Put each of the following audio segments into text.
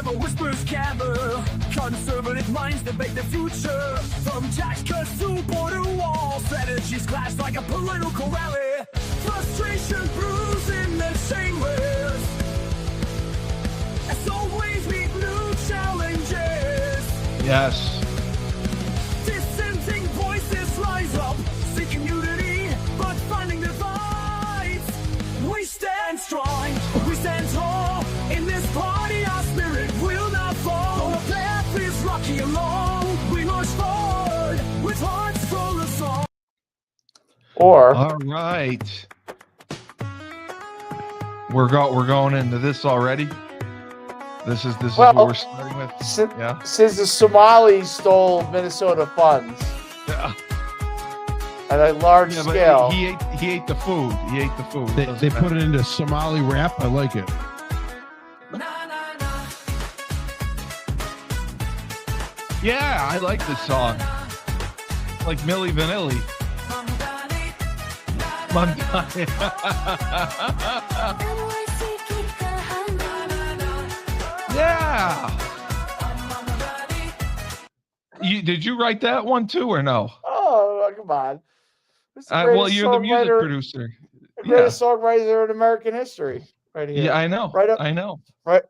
where the whispers gather. Conservative minds debate the future. From tax cuts to border walls, strategies clash like a political rally. Frustration brews in the chambers. As always, meet new challenges. Yes. Dissenting voices rise up, seeking unity, but finding divides. We stand strong, we stand tall. In this party, our spirit will not fall. Though the path is rocky and long, we march forward with hearts full of song. Or All right. We're going into this already. This is what we're starting with. Since the Somalis stole Minnesota funds at a large scale. He ate the food. He ate the food. They put it into Somali rap. I like it. Yeah, I like this song. Like Milli Vanilli. Mamdani. Yeah. Did you write that one too, or no? Oh, come on. Well, you're the music producer. The greatest songwriter in American history, right here. Yeah, I know. Right up, I know. Right.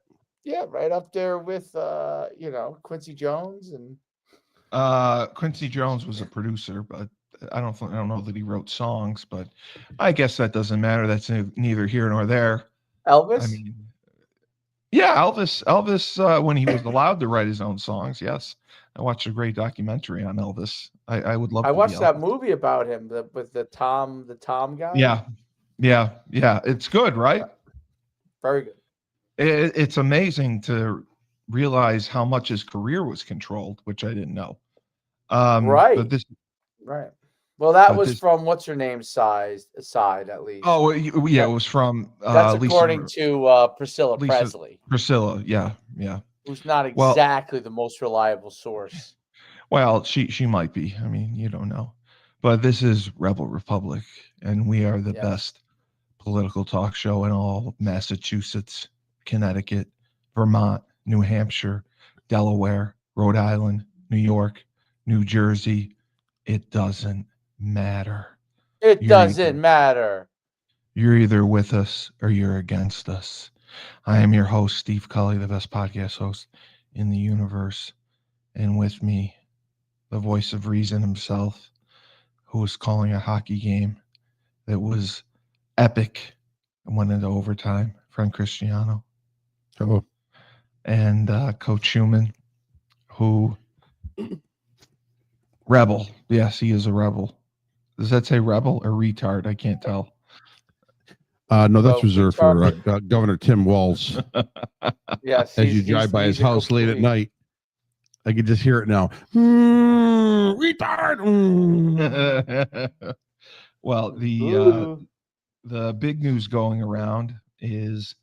Yeah, right up there with Quincy Jones and. Quincy Jones was a producer, but I don't know that he wrote songs. But I guess that doesn't matter. That's neither here nor there. Elvis. I mean, yeah, Elvis. When he was allowed to write his own songs, yes. I watched a great documentary on Elvis. I would love. I watched that movie about him with the Tom guy. Yeah. It's good, right? Yeah. Very good. It's amazing to realize how much his career was controlled, which I didn't know. Right. But right. Well, that was from what's her name's side at least. Oh, yeah, it was from. That's according to Priscilla Presley. Priscilla, yeah. Who's not exactly the most reliable source. Well, she might be. I mean, you don't know. But this is Rebel Republic, and we are the best political talk show in all of Massachusetts, Connecticut, Vermont, New Hampshire, Delaware, Rhode Island, New York, New Jersey. It doesn't matter. It doesn't matter. You're either with us or you're against us. I am your host, Steve Cully, the best podcast host in the universe. And with me, the voice of reason himself, who was calling a hockey game that was epic and went into overtime, Frank Cristiano. Hello. And Coach Schumann, who rebel. Yes, he is a rebel. Does that say rebel or retard? I can't tell. No, that's reserved for Governor Tim Walz. Yes. As you drive by his house late at night, I can just hear it now. Retard. Well, the big news going around is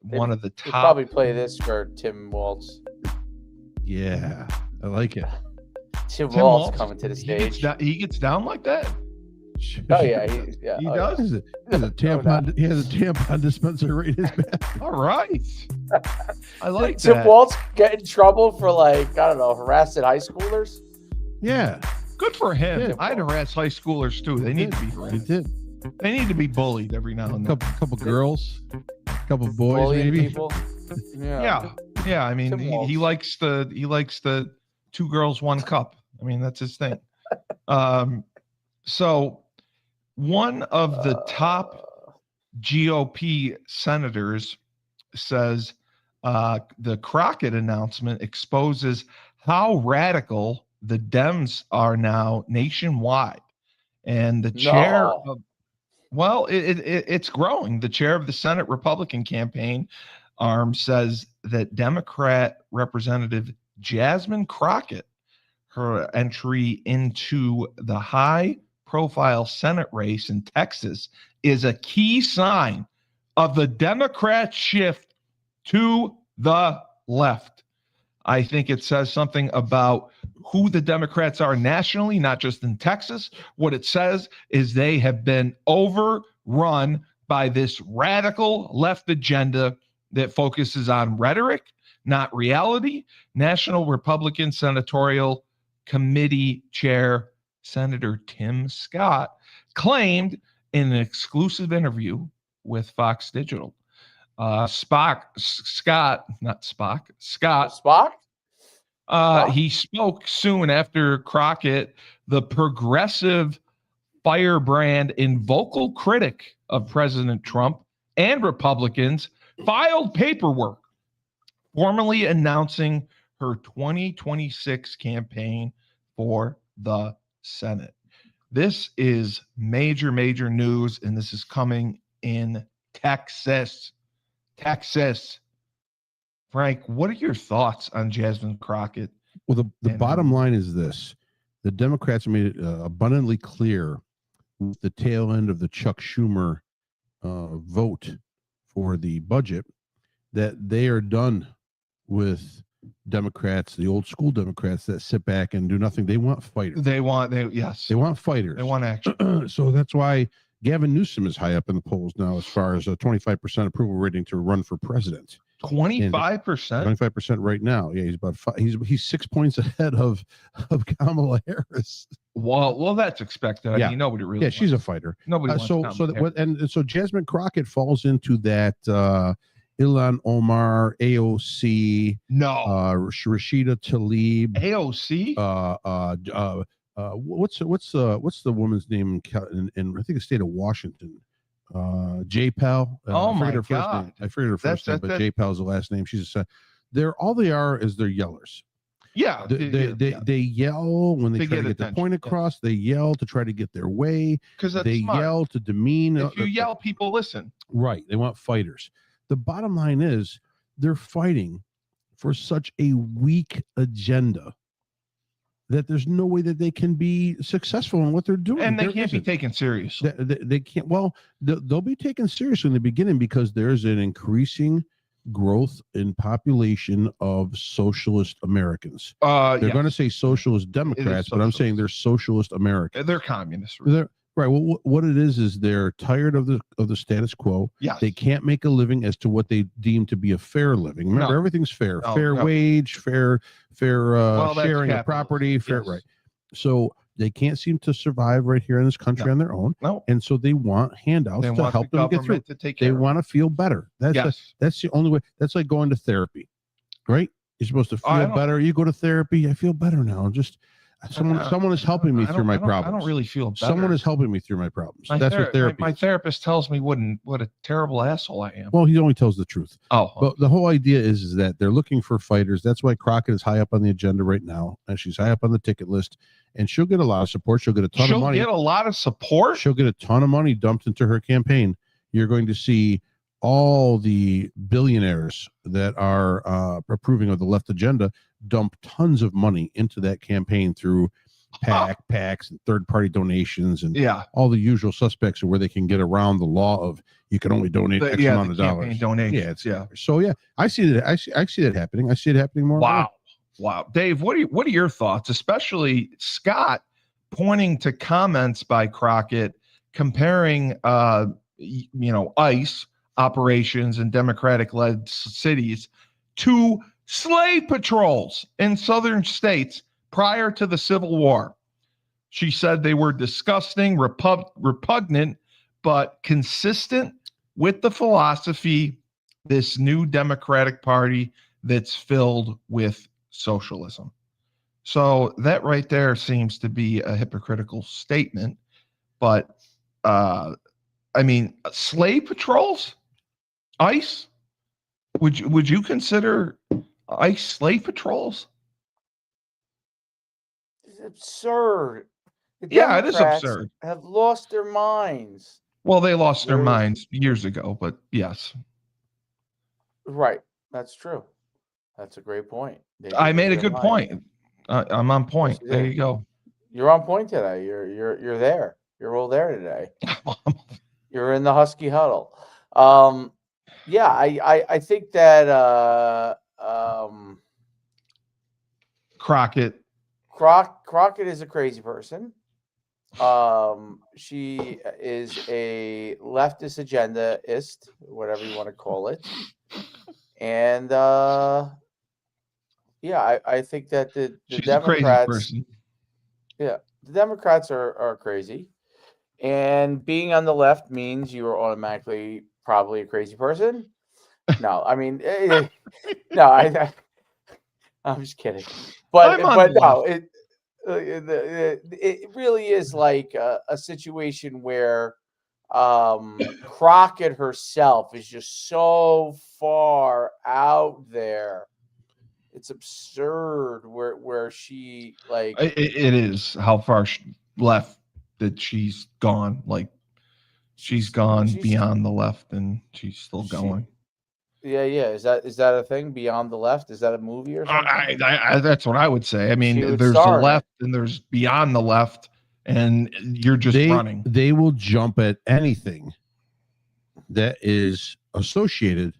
one of the top. We'll probably play this for Tim Walz. Yeah, I like it. Tim Walz coming to the stage. He gets down like that. Oh yeah, he does. He has a tampon dispenser right in his back. All right, I like that. Tim Walz get in trouble for harassing high schoolers. Yeah, good for him. Yeah, I'd harass high schoolers too. They need to be harassed. They need to be bullied every now and then. Couple girls, couple boys, maybe. People. Yeah. I mean, he likes the 2 girls, 1 cup. I mean, that's his thing. So one of the top GOP senators says the Crockett announcement exposes how radical the Dems are now nationwide. And the chair of, it's growing. The chair of the Senate Republican campaign arm says that Democrat Representative Jasmine Crockett, her entry into the high-profile Senate race in Texas, is a key sign of the Democrat shift to the left. I think it says something about who the Democrats are nationally, not just in Texas. What it says is they have been overrun by this radical left agenda that focuses on rhetoric, not reality. National Republican Senatorial Committee Chair Senator Tim Scott claimed in an exclusive interview with Fox Digital. Scott, Spock? he spoke soon after Crockett, the progressive firebrand and vocal critic of President Trump and Republicans, filed paperwork formally announcing her 2026 campaign for the Senate. This is major, major news, and this is coming in Texas. Frank, what are your thoughts on Jasmine Crockett? Well, the bottom line is this. The Democrats made it abundantly clear with the tail end of the Chuck Schumer vote for the budget that they are done with Democrats, the old school Democrats that sit back and do nothing. They want fighters. They want fighters. They want action. So that's why Gavin Newsom is high up in the polls now as far as a 25% approval rating to run for president. 25%? 25% right now. Yeah, he's about he's 6 points ahead of Kamala Harris. Well, that's expected. I mean, nobody really. Yeah, she's a fighter. Nobody. So Jasmine Crockett falls into that Ilhan Omar, AOC. No. Rashida Tlaib. AOC. What's the woman's name in I think the state of Washington? J-Pal. Oh my God! I forget her first name, but J-Pal is the last name. She's all they are is they're yellers. Yeah, they yell when they try to get their point across. They yell to try to get their way. Because they yell to demean. If you yell, people listen. Right. They want fighters. The bottom line is they're fighting for such a weak agenda that there's no way that they can be successful in what they're doing. And they can't be taken seriously. They can't. Well, they'll be taken seriously in the beginning because there's an increasing growth in population of socialist Americans. They're going to say socialist Democrats, but I'm saying they're socialist Americans. They're communists. Right. Well, what it is they're tired of the status quo. Yes. They can't make a living as to what they deem to be a fair living. Remember, everything's fair. Fair wage, fair sharing of property, fair. Right. So they can't seem to survive right here in this country on their own. No. And so they want handouts to help them get through. They want to feel better. That's the only way. That's like going to therapy, right? You're supposed to feel better. You go to therapy. I feel better now. Just someone is helping me through my problems. I don't really feel better. Someone is helping me through my problems. That's what therapy is. My therapist tells me what a terrible asshole I am. Well, he only tells the truth. Oh. But the whole idea is that they're looking for fighters. That's why Crockett is high up on the agenda right now. And she's high up on the ticket list. And she'll get a lot of support. She'll get a ton of money. She'll get a lot of support? She'll get a ton of money dumped into her campaign. You're going to see all the billionaires that are approving of the left agenda dump tons of money into that campaign through PACs and third-party donations and all the usual suspects of where they can get around the law of you can only donate X amount of dollars. Donations. So I see that. I see that happening. I see it happening more. Wow, Dave, what are your thoughts? Especially Scott pointing to comments by Crockett comparing, ICE operations in Democratic-led cities to slave patrols in southern states prior to the Civil War. She said they were disgusting, repugnant, but consistent with the philosophy, this new Democratic Party that's filled with socialism. So that right there seems to be a hypocritical statement. But, slave patrols? ICE? Would you consider ICE slave patrols? It's absurd. It is absurd. Have lost their minds. Well, they lost their minds years ago, but yes. Right. That's true. That's a great point. I made a good point. I'm on point. There you go. You're on point today. You're there. You're all there today. You're in the Husky huddle. I think that Crockett is a crazy person. She is a leftist agendaist, whatever you want to call it. And Yeah, I think that the She's a crazy Democrats, person. yeah, the Democrats are crazy, and being on the left means you are automatically probably a crazy person. No, I mean, no, I'm just kidding, I'm on but the no, left. it really is like a situation where Crockett herself is just so far out there. It's absurd where she like It is how far left that she's gone. Like she's gone she's beyond the left, and she's still she going. yeah. Is that a thing? Beyond the Left? Is that a movie or something? That's what I would say. I She mean, would there's the star in it. left and there's beyond the left, and you're just running. They will jump at anything that is associated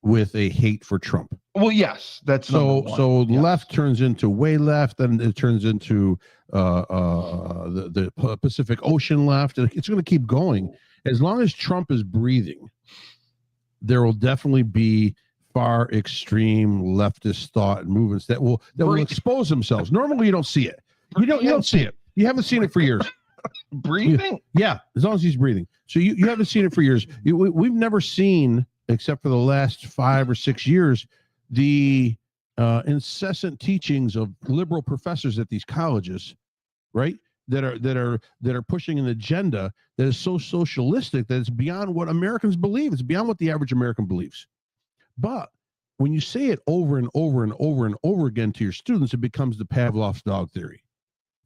with a hate for Trump. Well, yes, that's number one. So Yes. left turns into way left, and it turns into the Pacific Ocean left. It's going to keep going as long as Trump is breathing. There will definitely be far extreme leftist thought and movements that will expose themselves. Normally, you don't see it. You don't see it. You haven't seen it for years. Breathing? Yeah, as long as he's breathing. So you haven't seen it for years. We've never seen, except for the last 5 or 6 years, the incessant teachings of liberal professors at these colleges, right? That are pushing an agenda that is so socialistic that it's beyond what Americans believe. It's beyond what the average American believes. But when you say it over and over and over and over again to your students, it becomes the Pavlov's dog theory,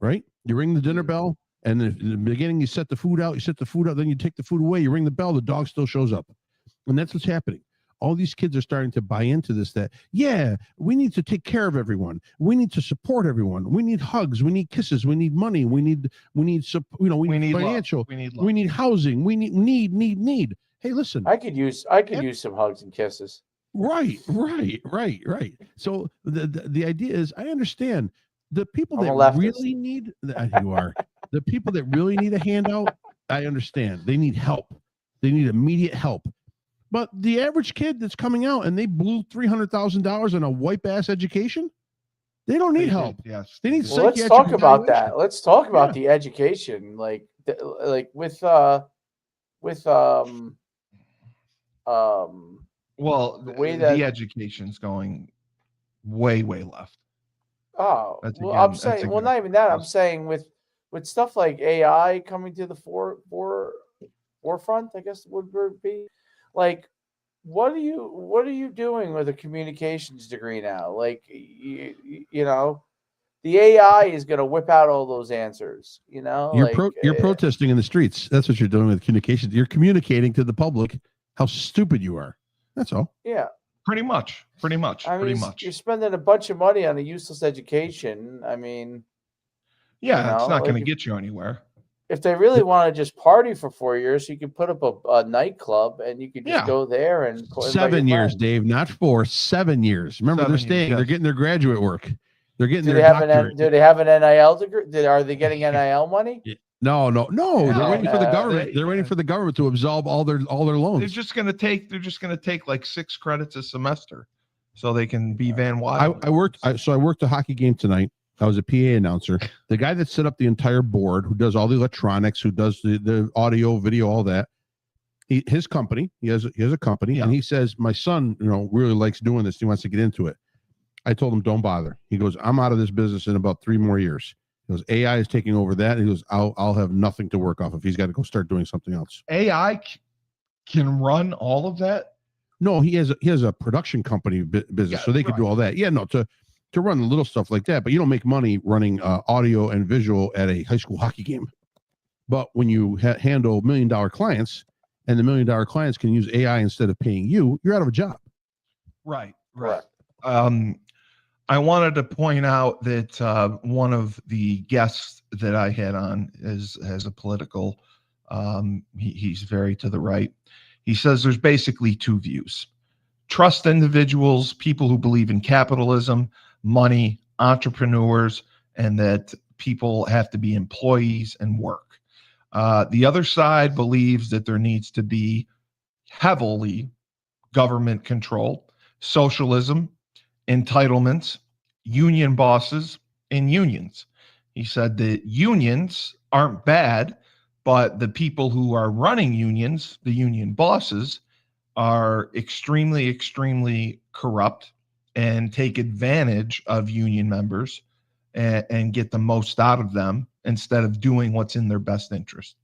right? You ring the dinner bell, and in the beginning you set the food out, then you take the food away, you ring the bell, the dog still shows up. And that's what's happening. All these kids are starting to buy into this, that, yeah, we need to take care of everyone. We need to support everyone. We need hugs. We need kisses. We need money. We need financial. Love. We need love. We need housing. We need. Hey, listen. I could use some hugs and kisses. Right. So the idea is, I understand the people that really need, you are, the people that really need a handout, I understand. They need help. They need immediate help. But the average kid that's coming out and they blew $300,000 on a wipe ass education, they don't need help. Yes, they need. Well, let's talk about that. Let's talk about the education, like with well, the way that the education's going way left. Oh, That's well, again- I'm that's saying, well, again- not even that. I'm saying with stuff like AI coming to the forefront, I guess would be like, what are you doing with a communications degree now? Like, you know, the AI is going to whip out all those answers. You know, You're protesting in the streets. That's what you're doing with communications. You're communicating to the public how stupid you are. That's all. Yeah. Pretty much. I mean, you're spending a bunch of money on a useless education. I mean, yeah, it's not going to get you anywhere. If they really want to just party for 4 years, you can put up a nightclub and you can just go there and 7 years, Dave, not 4, 7 years. Remember, they're staying. Yes. They're getting their graduate work. They're getting their doctorate. Do they have an NIL degree? Are they getting NIL money? No. They're waiting for the government. They're waiting for the government to absolve all their loans. They're just going to take like 6 credits a semester, so they can be Van Wilder. I worked a hockey game tonight. I was a PA announcer. The guy that set up the entire board, who does all the electronics, who does the audio, video, all that. His company. He has a company, and he says, my son, really likes doing this. He wants to get into it. I told him, don't bother. He goes, I'm out of this business in about 3 more years. He goes, AI is taking over that. And he goes, I'll have nothing to work off if he's got to go start doing something else. AI can run all of that? No, he has a production company business, so they could do all that. Yeah, no, to run little stuff like that, but you don't make money running audio and visual at a high school hockey game. But when you handle $1 million clients, and the $1 million clients can use AI instead of paying you, you're out of a job. Right. I wanted to point out that one of the guests that I had on has a political. He's very to the right. He says there's basically 2 views: trust individuals, people who believe in capitalism, money, entrepreneurs, and that people have to be employees and work. The other side believes that there needs to be heavily government control, socialism, entitlements, union bosses, and unions. He said that unions aren't bad, but the people who are running unions, the union bosses, are extremely, extremely corrupt and take advantage of union members and get the most out of them instead of doing what's in their best interest.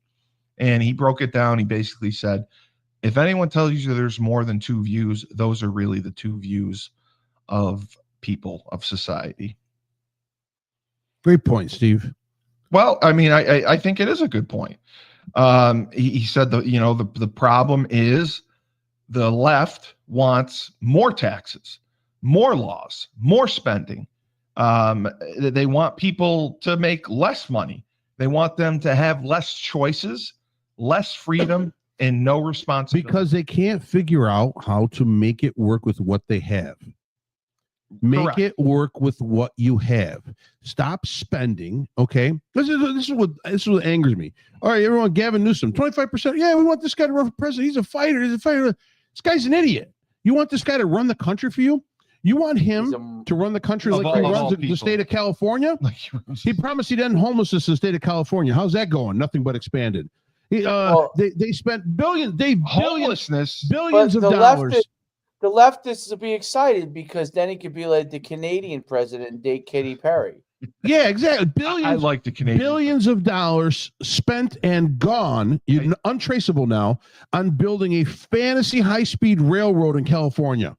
And he broke it down. He basically said, if anyone tells you there's more than two views, those are really the two views of people, of society. Great point, Steve. Well, I mean, I think it is a good point. He said the problem is the left wants more taxes, more laws, more spending. They want people to make less money. They want them to have less choices, less freedom, and no responsibility. Because they can't figure out how to make it work with what they have. Make it work with what you have. Stop spending. Okay. This is what angers me. All right, everyone, Gavin Newsom, 25%. Yeah, we want this guy to run for president. He's a fighter. This guy's an idiot. You want this guy to run the country for you? You want him to run the country like he runs the state of California? He promised he'd end homelessness in the state of California. How's that going? Nothing but expanded. They spent billions of dollars. The leftists will be excited because then he could be like the Canadian president and date Katy Perry. Yeah, exactly. I like the Canadian. Billions of dollars spent and gone, untraceable now, on building a fantasy high-speed railroad in California.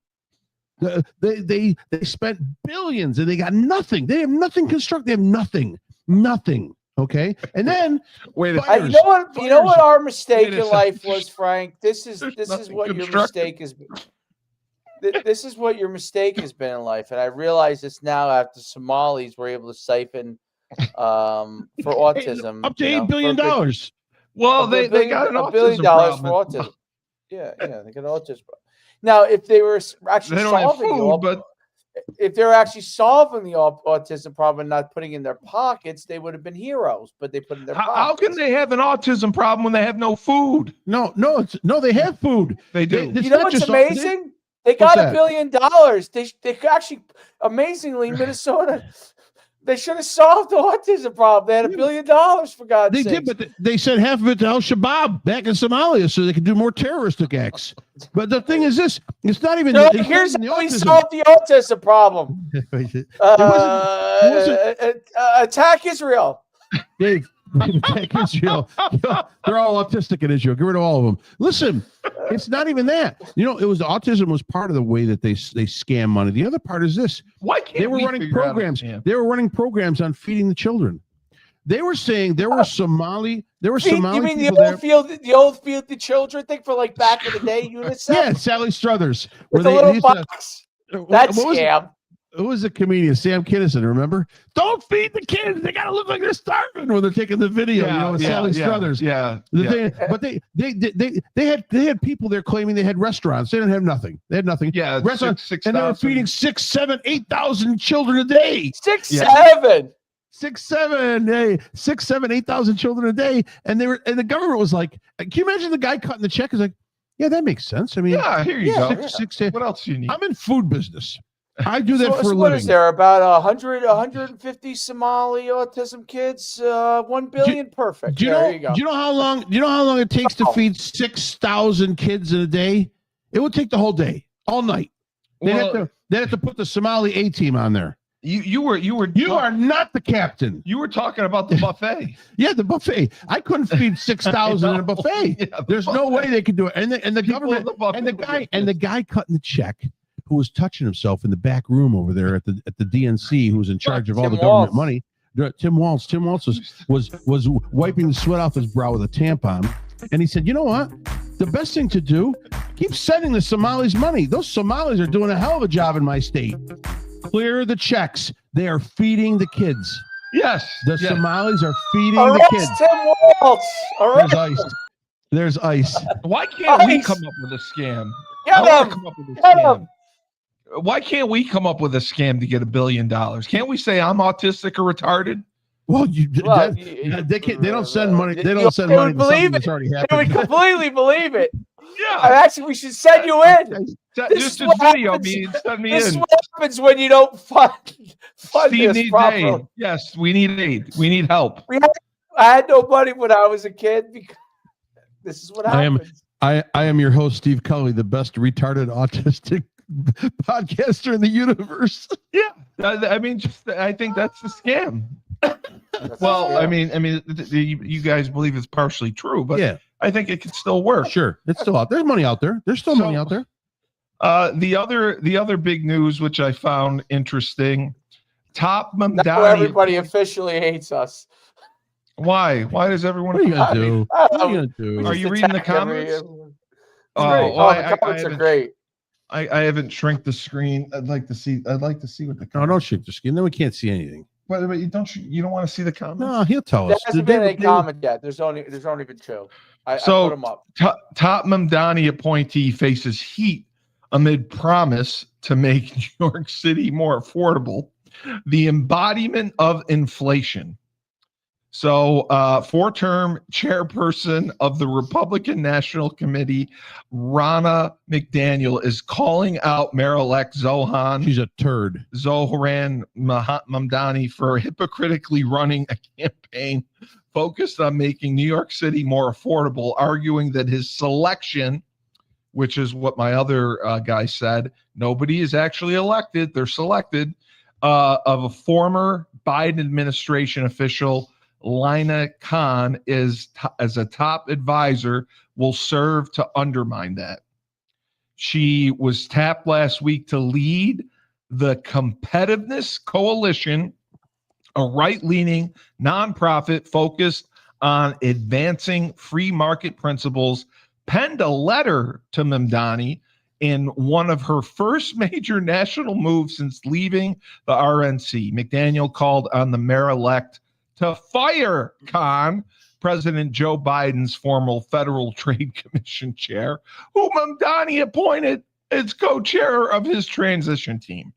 They spent billions and they got nothing. They have nothing constructed. They have nothing. Okay, and then you know what our mistake in life was, Frank. This is what your mistake has been. This is what your mistake has been in life, and I realize this now after Somalis were able to siphon for autism up to $8 billion. Well, they got $1 billion for autism. Yeah, they got autism. Now, if they were actually if they're actually solving the autism problem and not putting it in their pockets, they would have been heroes. But they put it in their pockets. How can they have an autism problem when they have no food? No, they have food. They do. You know what's amazing? They got $1 billion. They actually, amazingly, Minnesota, they should have solved the autism problem. They had $1 billion for God's sake. They did, but they sent half of it to Al-Shabaab back in Somalia so they could do more terroristic acts. But the thing is this, it's not even... here's how we solved the autism problem. Attack Israel. Dave, attack Israel. They're all autistic in Israel. Get rid of all of them. Listen, it's not even that. Autism was part of the way that they scam money. The other part is this. Why can't they were running programs? They were running programs on feeding the children. They were saying there were Somali. You mean the old feed the children thing for like back in the day? UNICEF. Yeah, Sally Struthers. With a little box. That's scam. Who was the comedian? Sam Kinison, remember? Don't feed the kids. They gotta look like they're starving when they're taking the video. With Sally Struthers. But they had people there claiming they had restaurants. They didn't have nothing. They had nothing. Yeah, restaurants, and they were feeding 6, 7, 8,000 children a day. 6, 7. 6, 7, 8,000 children a day, and the government was like, can you imagine the guy cutting the check? Is like, yeah, that makes sense. I mean, here you go. 6, what else do you need? I'm in food business. I do that for a living. What is there? About 150 Somali autism kids? 1 billion. Perfect. There you go. Do you know how long it takes to feed 6,000 kids in a day? It would take the whole day, all night. They have to put the Somali A team on there. You are not the captain. You were talking about the buffet. Yeah, the buffet. I couldn't feed 6,000 in a buffet. There's no way they could do it. And the government and the guy cutting the check, who was touching himself in the back room over there at the DNC, who was in charge of all the government money. Tim Walz. Tim Walz was wiping the sweat off his brow with a tampon, and he said, "You know what? The best thing to do, keep sending the Somalis money. Those Somalis are doing a hell of a job in my state. Clear the checks. They are feeding the kids. Yes, Somalis are feeding the kids. Tim Walz. There's ice. Why can't we come up with a scam? Why can't we come up with a scam to get $1 billion? Can't we say I'm autistic or retarded? Well, they don't send money. They don't send money to something that's already happened. They would completely believe it. Yeah. We should send you in. Just video me and send me This is in. what happens when you don't fund Steve this needs properly. aid. Yes, we need aid. We need help. I had no money when I was a kid because this is what happens. I am your host, Steve Cully, the best retarded autistic podcaster in the universe. Yeah, I mean, I think that's the scam. That's Well, a scam. I mean, you guys believe it's partially true, but Yeah, I think it could still work. sure, it's still out. There's money out there. There's still money out there. The other big news, which I found interesting, Top Now Mamdani. everybody officially hates us. Why? Why does everyone? What are you gonna do? I What don't are you know. gonna do? Are you reading the comments? It's Oh, great. well, The comments are great. I haven't shrunk the screen. I'd like to see what the. No, don't shoot the screen. Then we can't see anything. But you don't want to see the comments. No, he'll tell There us. hasn't been any comment yet. There's only been two. I put them up. Top Mamdani appointee faces heat amid promise to make New York City more affordable. The embodiment of inflation. So, four-term chairperson of the Republican National Committee, Ronna McDaniel, is calling out Mayor-elect She's a turd. Zohran Mamdani for hypocritically running a campaign focused on making New York City more affordable, arguing that his selection, which is what my other guy said, nobody is actually elected, they're selected, of a former Biden administration official, Lina Khan, as a top advisor, will serve to undermine that. She was tapped last week to lead the Competitiveness Coalition, a right-leaning nonprofit focused on advancing free market principles, penned a letter to Mamdani in one of her first major national moves since leaving the RNC. McDaniel called on the mayor-elect to fire Khan, President Joe Biden's former Federal Trade Commission chair, who Mamdani appointed as co-chair of his transition team.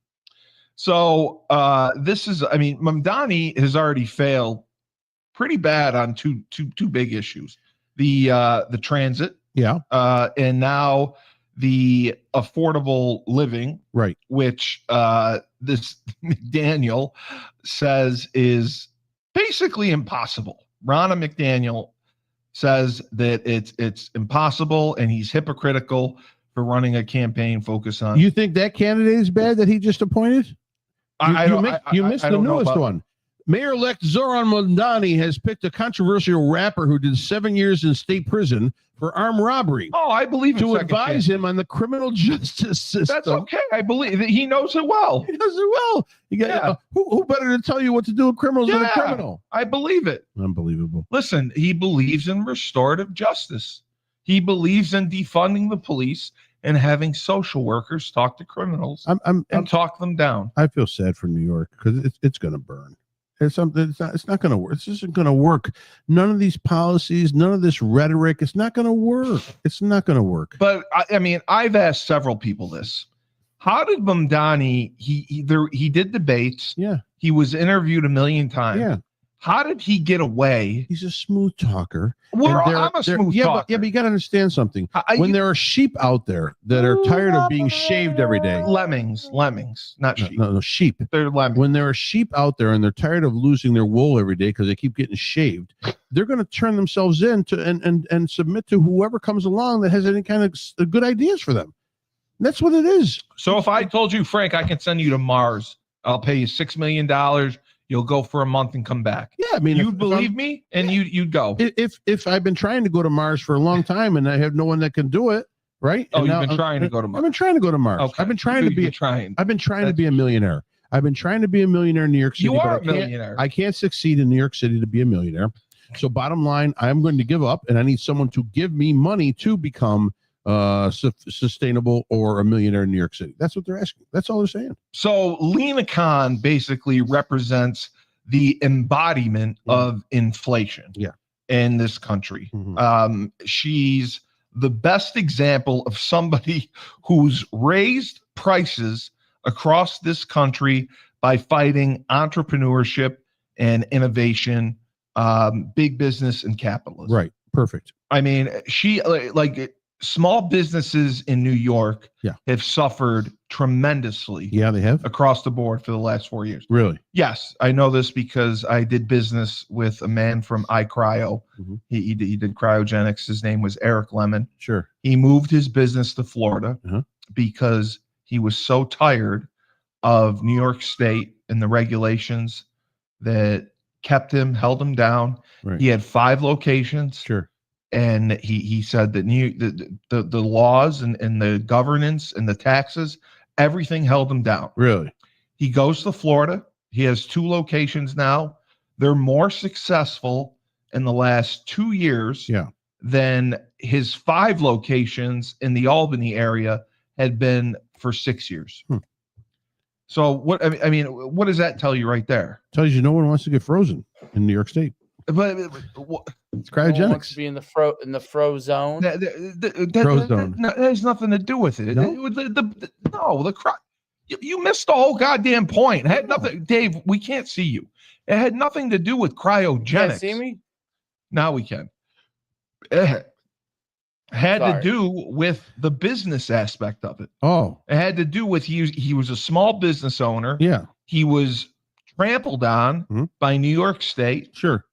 So Mamdani has already failed pretty bad on two big issues: the transit, and now the affordable living, right? Which this McDaniel says is basically impossible. Ronna McDaniel says that it's impossible, and he's hypocritical for running a campaign focused on. You think that candidate is bad that he just appointed? You missed the newest one. Mayor-elect Zohran Mamdani has picked a controversial rapper who did 7 years in state prison for armed robbery. Oh, I believe to advise him on the criminal justice system. That's okay. I believe that he knows it well. He knows it well. Who better to tell you what to do with criminals than a criminal? I believe it. Unbelievable. Listen, he believes in restorative justice. He believes in defunding the police and having social workers talk to criminals and talk them down. I feel sad for New York because it's going to burn. It's not going to work. It's just going to work. None of these policies, none of this rhetoric, it's not going to work. It's not going to work. But I mean, I've asked several people this. How did Mamdani, he did debates. Yeah. He was interviewed a million times. Yeah. How did he get away? He's a smooth talker. I'm a smooth talker. But you got to understand something. When there are sheep out there that are tired of being shaved every day. Lemmings, not sheep. No, sheep. They're lemmings. When there are sheep out there and they're tired of losing their wool every day because they keep getting shaved, they're going to turn themselves in to and submit to whoever comes along that has any kind of good ideas for them. That's what it is. So if I told you, Frank, I can send you to Mars, I'll pay you $6 million. You'll go for a month and come back. Yeah, I mean, you'd believe me, and you'd go. If I've been trying to go to Mars for a long time and I have no one that can do it, right? Oh, you've been trying to go to Mars. I've been trying to go to Mars. Okay. I've been trying to be a millionaire. I've been trying to be a millionaire in New York City. You are a millionaire. I can't succeed in New York City to be a millionaire. So bottom line, I'm going to give up, and I need someone to give me money to become sustainable or a millionaire in New York City. That's what they're asking. That's all they're saying. So Lina Khan basically represents the embodiment of inflation in this country. Mm-hmm. She's the best example of somebody who's raised prices across this country by fighting entrepreneurship and innovation, big business and capitalism. Right. Perfect. I mean, she small businesses in New York Yeah. have suffered tremendously Yeah, they have. across the board for the last 4 years. Really? Yes, I know this because I did business with a man from iCryo. Mhm. He did cryogenics. His name was Eric Lemon. Sure. He moved his business to Florida Uh-huh. because he was so tired of New York State and the regulations that held him down. Right. He had 5 locations. Sure. And he said that the laws and the governance and the taxes, everything held him down. Really? He goes to Florida. He has 2 locations now. They're more successful in the last 2 years than his 5 locations in the Albany area had been for 6 years. So what I mean, what does that tell you right there? Tells you no one wants to get frozen in New York State. But It's cryogenics. No one wants to be in the fro zone. That has nothing to do with it. No? You missed the whole goddamn point. It had nothing, Dave. We can't see you. It had nothing to do with cryogenics. You can't see me? Now we can. It had to Sorry. do with the business aspect of it. Oh, It had to do with he was a small business owner. yeah. He was trampled on by New York State. Sure.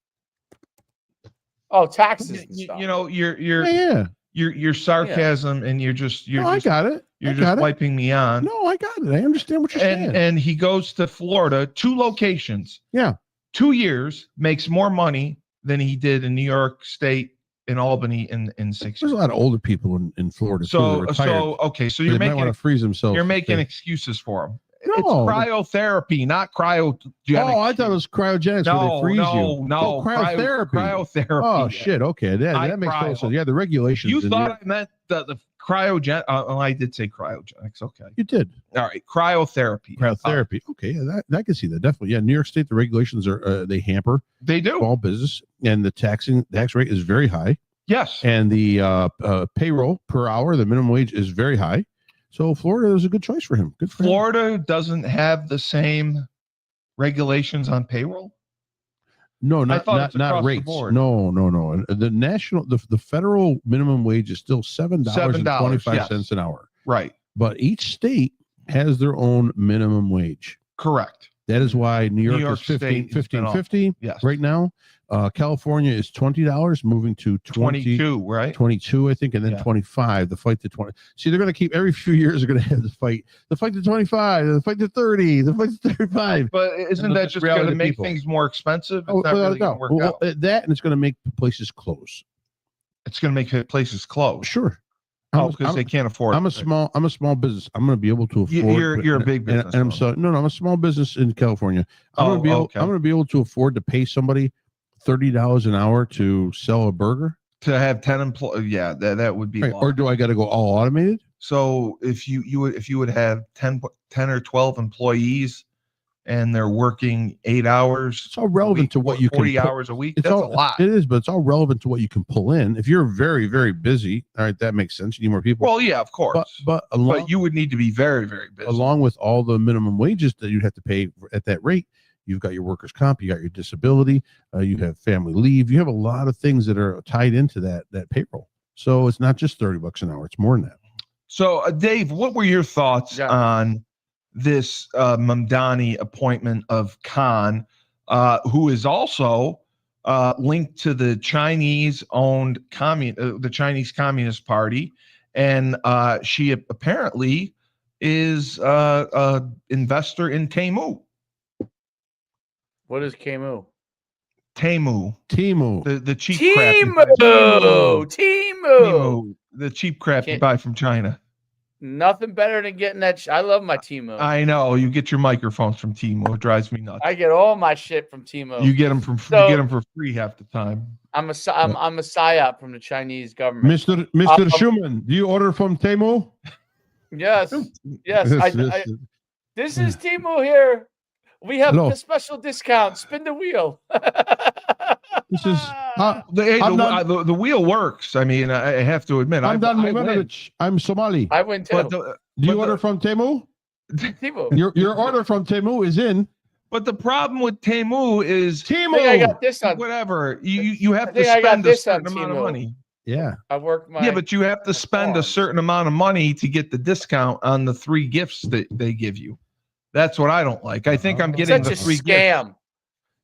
Oh, taxes. And stuff. You know, Yeah. your sarcasm and you're just I got it. You're I just got it. wiping me on. No, I got it. I understand what you're saying. And he goes to Florida, 2 locations. Yeah. 2 years, makes more money than he did in New York State in Albany in 6 There's years. a lot of older people in Florida too, that So are retired. okay, so They you're might want making to freeze themselves. you're making excuses for him. No. It's cryotherapy, not cryogenics. Oh, I thought it was cryogenics where they freeze you. No, cryotherapy. Cryotherapy. Oh shit. Okay, that makes total sense. Yeah, the regulations. You in thought Europe- I meant the cryogen. I did say cryogenics. Okay. you did All right. Cryotherapy. cryotherapy. Okay, yeah, I can see that definitely. Yeah, New York State, the regulations are they hamper They do. small business, and the tax rate is very high, Yes. and the payroll per hour, the minimum wage is very high. So Florida is a good choice for him. Good for him. Florida doesn't have the same regulations on payroll. No, I thought it's not across the rates. board. No. The federal minimum wage is still $7.25 yes. an hour. Right. But each state has their own minimum wage. Correct. That is why New York is State has been $15.50 Yes. right now. California is $20, moving to 22, right? 22, I think, and then Yeah. 25. The fight to 20. See, they're going to keep every few years. They're going to have the fight to 25, the fight to 30, the fight to 35. But isn't And that that's just reality going to of make people. things more expensive? It's Oh, not really going to work out. that, and it's going to make places close. It's going to make places close. Sure. Oh, because they can't afford I'm it. a small business. I'm going to be able to afford. You're a big business. And I'm so no, I'm a small business in California. I'm going to be able to afford to pay somebody $30 an hour to sell a burger. To have 10 employees, yeah, that would be. Right. Or do I got to go all automated? So if you would have 10 or 12 employees and they're working 8 hours, It's all relevant to what you can 40 hours a week. It's That's all, a lot. It is, but it's all relevant to what you can pull in. If you're very, very busy, all right, that makes sense. You need more people. Well, yeah, of course. but You would need to be very, very busy. along with all the minimum wages that you'd have to pay at that rate, you've got your workers' comp, you got your disability, you have family leave, you have a lot of things that are tied into that payroll. So it's not just $30 an hour; it's more than that. So, Dave, what were your thoughts on this Mamdani appointment of Khan, who is also linked to the Chinese-owned the Chinese Communist Party, and she apparently is an investor in Temu. What is Temu? Temu, the cheap Temu. the cheap crap you buy from China. Nothing better than getting that. I love my Temu. I know you get your microphones from Temu. It drives me nuts. I get all my shit from Temu. You get them for free half the time. I'm a psyop from the Chinese government. Mr. Schumann, do you order from Temu? Yes. This is Temu here. We have a special discount. Spin the wheel. This is the wheel works. I mean, I have to admit, I'm Somali. I win too. Do you order from Temu? Temu. Your order from Temu is in. But the problem with Temu is I got this on whatever. You have to spend a certain amount of money. Yeah. I work my. Yeah, but you have to spend a farms. certain amount of money to get the discount on the 3 gifts that they give you. That's what I don't like. I think I'm getting Such the a 3 gifts. scam.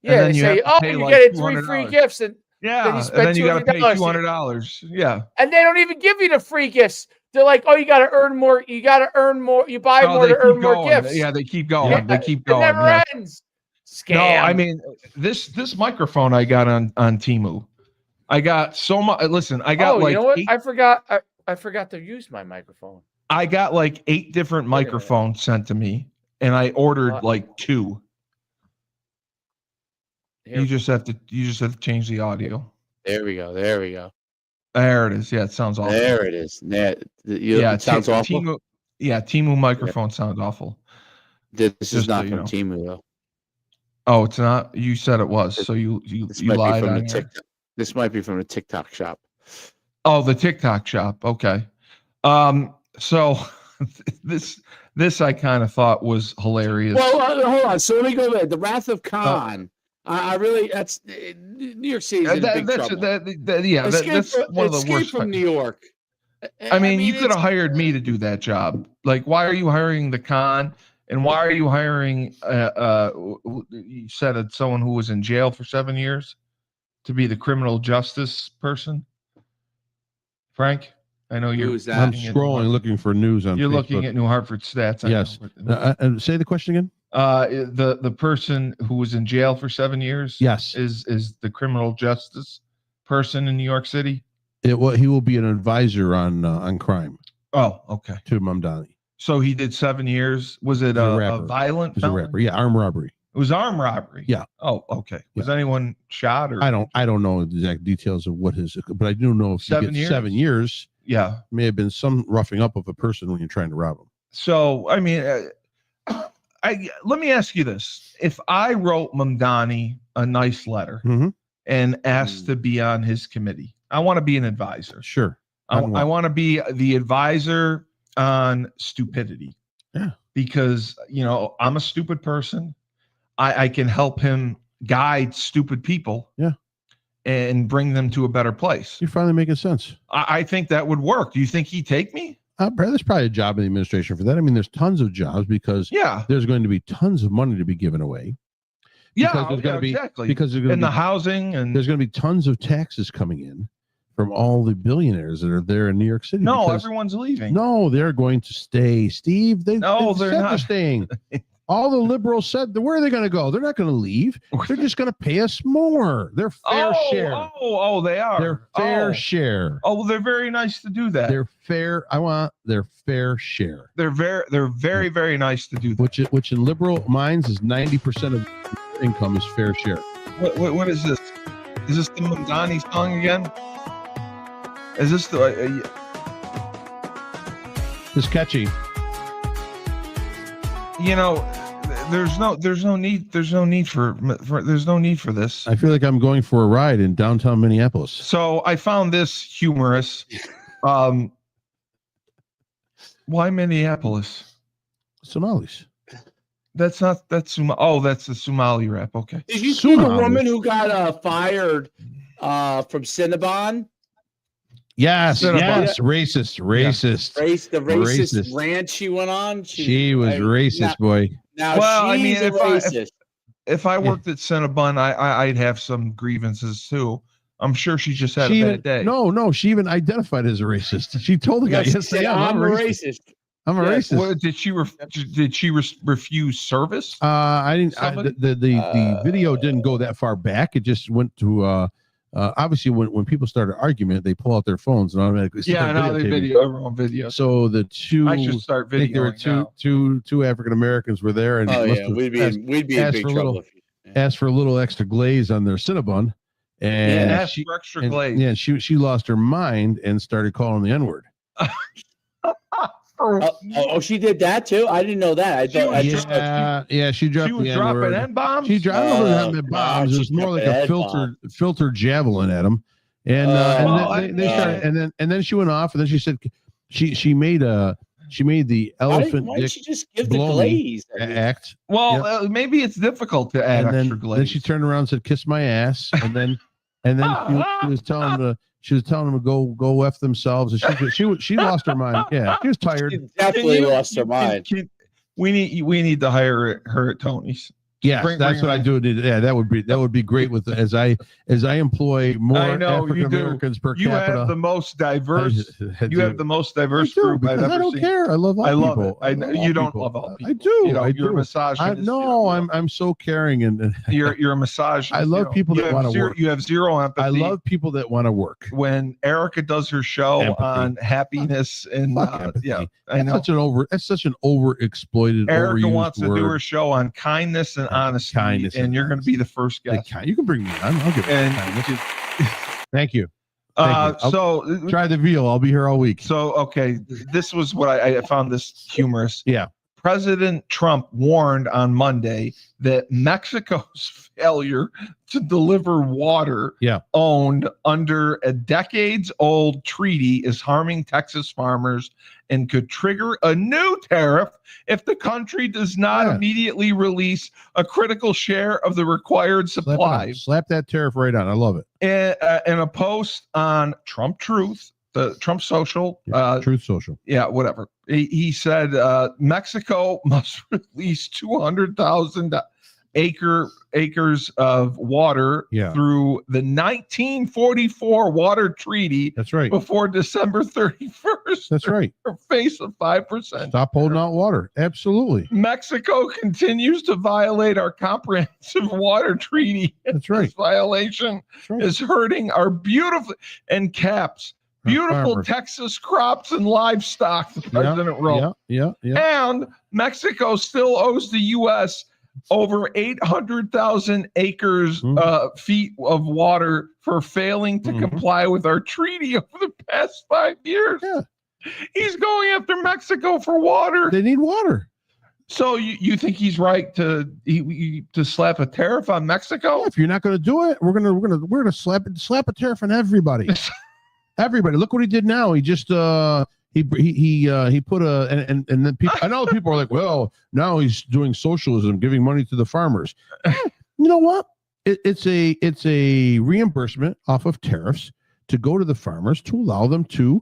Yeah, then they you have say, to oh, pay you like get 3 free $200. gifts, and then you Yeah, and spend then you got to pay $200. $200. Yeah. And they don't even give you the free gifts. They're like, oh, you got to earn more. You got to earn more. You buy more they to earn keep more going. gifts. Yeah, they keep going. Yeah, They keep it going. never Yeah. ends. Scam. No, I mean this microphone I got on Temu. I got so much. Listen, I got you know what? 8, I forgot. I forgot to use my microphone. I got like 8 different Wait a minute. microphones sent to me, and I ordered What? like 2. Here. You just have to change the audio. There we go. There we go. There it is. Yeah, it sounds awful. There it is. Yeah, It sounds awful. Temu microphone sounds awful. This Just is not so from you know. Temu though. Oh, it's not. You said it was. So you might lied be from on the here. TikTok. This might be from the TikTok shop. Oh, the TikTok shop. Okay. So this I kind of thought was hilarious. Well, hold on. So let me go back. The Wrath of Khan. I really, that's New York City is in big trouble. That's one of the worst. From New York. I mean, you could have hired me to do that job. Like, why are you hiring the con? And why are you hiring? You said someone who was in jail for 7 years to be the criminal justice person. Frank, I know you're. Who's that? I'm scrolling, looking for news on. You're Facebook. looking at New Hartford stats. Yes. Say the question again. The person who was in jail for 7 years. Yes. Is the criminal justice person in New York City. He will be an advisor on crime. Oh, okay. To Mamdani. So he did 7 years. Was it a violent? It was a rapper. Yeah, armed robbery. It was armed robbery. Yeah. Oh, okay. Was anyone shot or? I don't know the exact details of what his, but I do know if you get 7 years. Yeah. May have been some roughing up of a person when you're trying to rob him. So I mean, let me ask you this: if I wrote Mamdani a nice letter and asked to be on his committee, I want to be an advisor. Sure. I want to be the advisor on stupidity. Yeah. Because I'm a stupid person. I can help him guide stupid people. Yeah. And bring them to a better place. You're finally making sense. I think that would work. Do you think he'd take me? There's probably a job in the administration for that. I mean, there's tons of jobs because there's going to be tons of money to be given away. Exactly. Because there's going to be the housing and there's going to be tons of taxes coming in from all the billionaires that are there in New York City. No, everyone's leaving. No, they're going to stay. Steve, they're not. They're staying. All the liberals said, where are they going to go? They're not going to leave. They're just going to pay us more. Their fair share. They are. Their fair share. Oh, well, they're very nice to do that. They're fair. I want their fair share. They're very, very nice to do that. Which in liberal minds is 90% of income is fair share. What is this? Is this the Mamdani song again? Is this the? It's catchy. There's no need for this. I feel like I'm going for a ride in downtown Minneapolis. So I found this humorous. Why Minneapolis? Somalis. That's the Somali rap. Okay. Did you see the woman who got fired from Cinnabon? Yes, racist. The racist rant she went on. She was racist, boy. Now she's a racist. If I worked at Cinnabon, I'd have some grievances too. I'm sure she just had a bad day. No, she even identified as a racist. She told the guy, "Yes, I'm a racist. I'm a racist." What, did she refuse service? I didn't. The video didn't go that far back. It just went to. Obviously, when people start an argument, they pull out their phones and automatically start everyone video. So the two, I should start videoing. I think there were two African Americans were there, and we'd be in big trouble. Asked for a little extra glaze on their Cinnabon, and asked for extra glaze. Yeah, she lost her mind and started calling the N-word. She did that too. I didn't know that. She dropped the dropping N-bombs. She dropped bombs. It was more like a filtered javelin at him, and then she went off, and then she said she made the elephant. Why didn't she just give the glaze act? Well, maybe it's difficult to add extra glaze. Then she turned around and said, "Kiss my ass," and then she was telling She was telling them to go F themselves. And she lost her mind. Yeah, she was tired. She definitely lost her mind. We need to hire her at Tony's. Yes, that's what I do. Yeah, that would be great with as I employ more African Americans per capita. You have the most diverse. You have the most diverse group I've ever seen. I don't care. I love all people. I love it. You don't love all people. I do. You're a misogynist. No, I'm so caring and you're a misogynist. I love people that want to work. You have zero empathy. I love people that want to work. When Erica does her show on happiness and I know that's such an overexploited. Erica wants to do her show on kindness and honesty. And you're going to be the first guest. You can bring me on. I'll give you. Thank you. So try the veal. I'll be here all week. So, okay. This was what I found this humorous. Yeah. President Trump warned on Monday that Mexico's failure to deliver water owned under a decades-old treaty is harming Texas farmers and could trigger a new tariff if the country does not immediately release a critical share of the required supply. Slap that tariff right on. I love it. In a post on Trump Truth, the Trump Social, Truth Social, whatever. He said Mexico must release 200,000 acres of water through the 1944 water treaty. That's right. Before December 31st. That's right. Or face of 5%. Stop holding out water. Absolutely. Mexico continues to violate our comprehensive water treaty. That's right. This violation is hurting our beautiful Texas crops and livestock, the president wrote. And Mexico still owes the U.S. over 800,000 acres feet of water for failing to comply with our treaty over the past 5 years. Yeah. He's going after Mexico for water. They need water. So you think he's right to slap a tariff on Mexico? Yeah, if you're not going to do it, we're gonna slap a tariff on everybody. Everybody, look what he did now. He just he put and then people. I know people are like, well, now he's doing socialism, giving money to the farmers. You know what? It's a reimbursement off of tariffs to go to the farmers to allow them to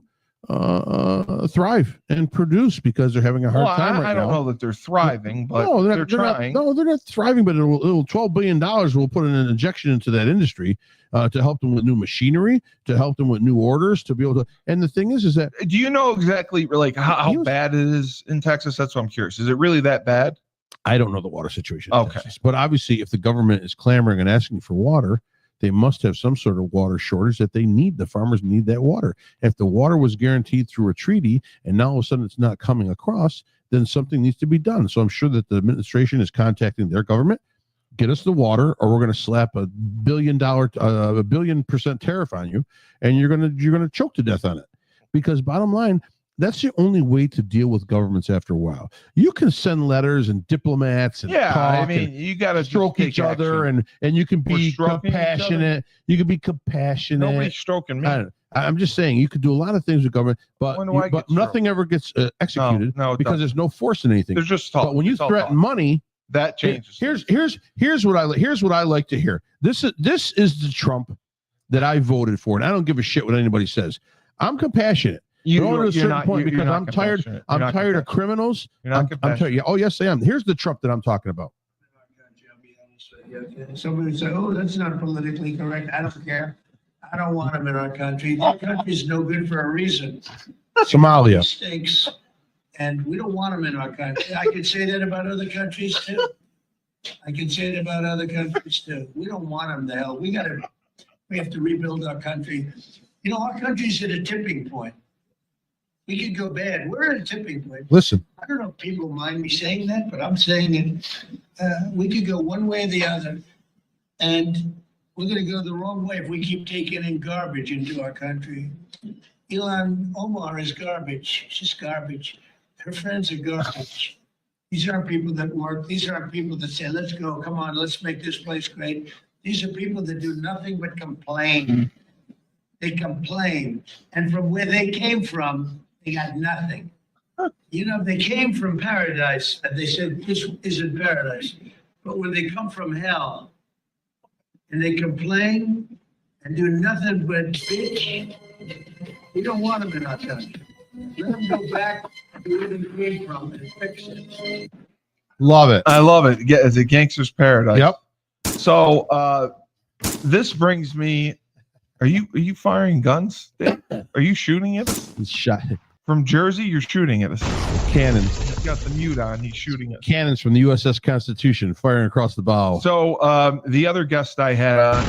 thrive and produce because they're having a hard time right now. I don't know that they're thriving, but they're trying. They're not thriving, but it'll $12 billion will put an injection into that industry to help them with new machinery, to help them with new orders, to be able to. And the thing is that. Do you know exactly like how bad it is in Texas? That's what I'm curious. Is it really that bad? I don't know the water situation in Texas, but obviously if the government is clamoring and asking for water, they must have some sort of water shortage that they need. The farmers need that water. If the water was guaranteed through a treaty and now all of a sudden it's not coming across, then something needs to be done. So I'm sure that the administration is contacting their government, get us the water, or we're going to slap a $1 billion% tariff on you, and you're going to choke to death on it. Because bottom line, that's the only way to deal with governments after a while. You can send letters and diplomats and talk you got to stroke each other and you can be compassionate. You can be compassionate. Nobody's stroking me. I'm just saying you could do a lot of things with government, but nothing ever gets executed because there's no force in anything. There's just talk. But when you threaten money, that changes. Here's what I like to hear. This is the Trump that I voted for, and I don't give a shit what anybody says. I'm compassionate. You're not because I'm tired. I'm tired of criminals. I'm tired. Oh yes, I am. Here's the Trump that I'm talking about. Somebody would say, "Oh, that's not politically correct." I don't care. I don't want them in our country. Our country's no good for a reason. Somalia. Mistakes, and we don't want them in our country. I could say that about other countries too. We don't want them to hell. We have to rebuild our country. You know, our country's at a tipping point. We could go bad. We're at a tipping point. Listen. I don't know if people mind me saying that, but I'm saying it. We could go one way or the other, and we're going to go the wrong way if we keep taking in garbage into our country. Ilhan Omar is garbage. She's garbage. Her friends are garbage. These aren't people that work. These aren't people that say, let's go. Come on, let's make this place great. These are people that do nothing but complain. They complain. And from where they came from, they got nothing. You know, they came from paradise, and they said, this isn't paradise. But when they come from hell, and they complain, and do nothing but bitch, we don't want them in our country. Let them go back to where they came from and fix it. Love it. I love it. It's a gangster's paradise. Yep. So this brings me. Are you firing guns, Dave? Are you shooting at us? He's shot. From Jersey, you're shooting at us. Cannons. He's got the mute on. He's shooting at us. Cannons from the USS Constitution firing across the bow. So the other guest I had on,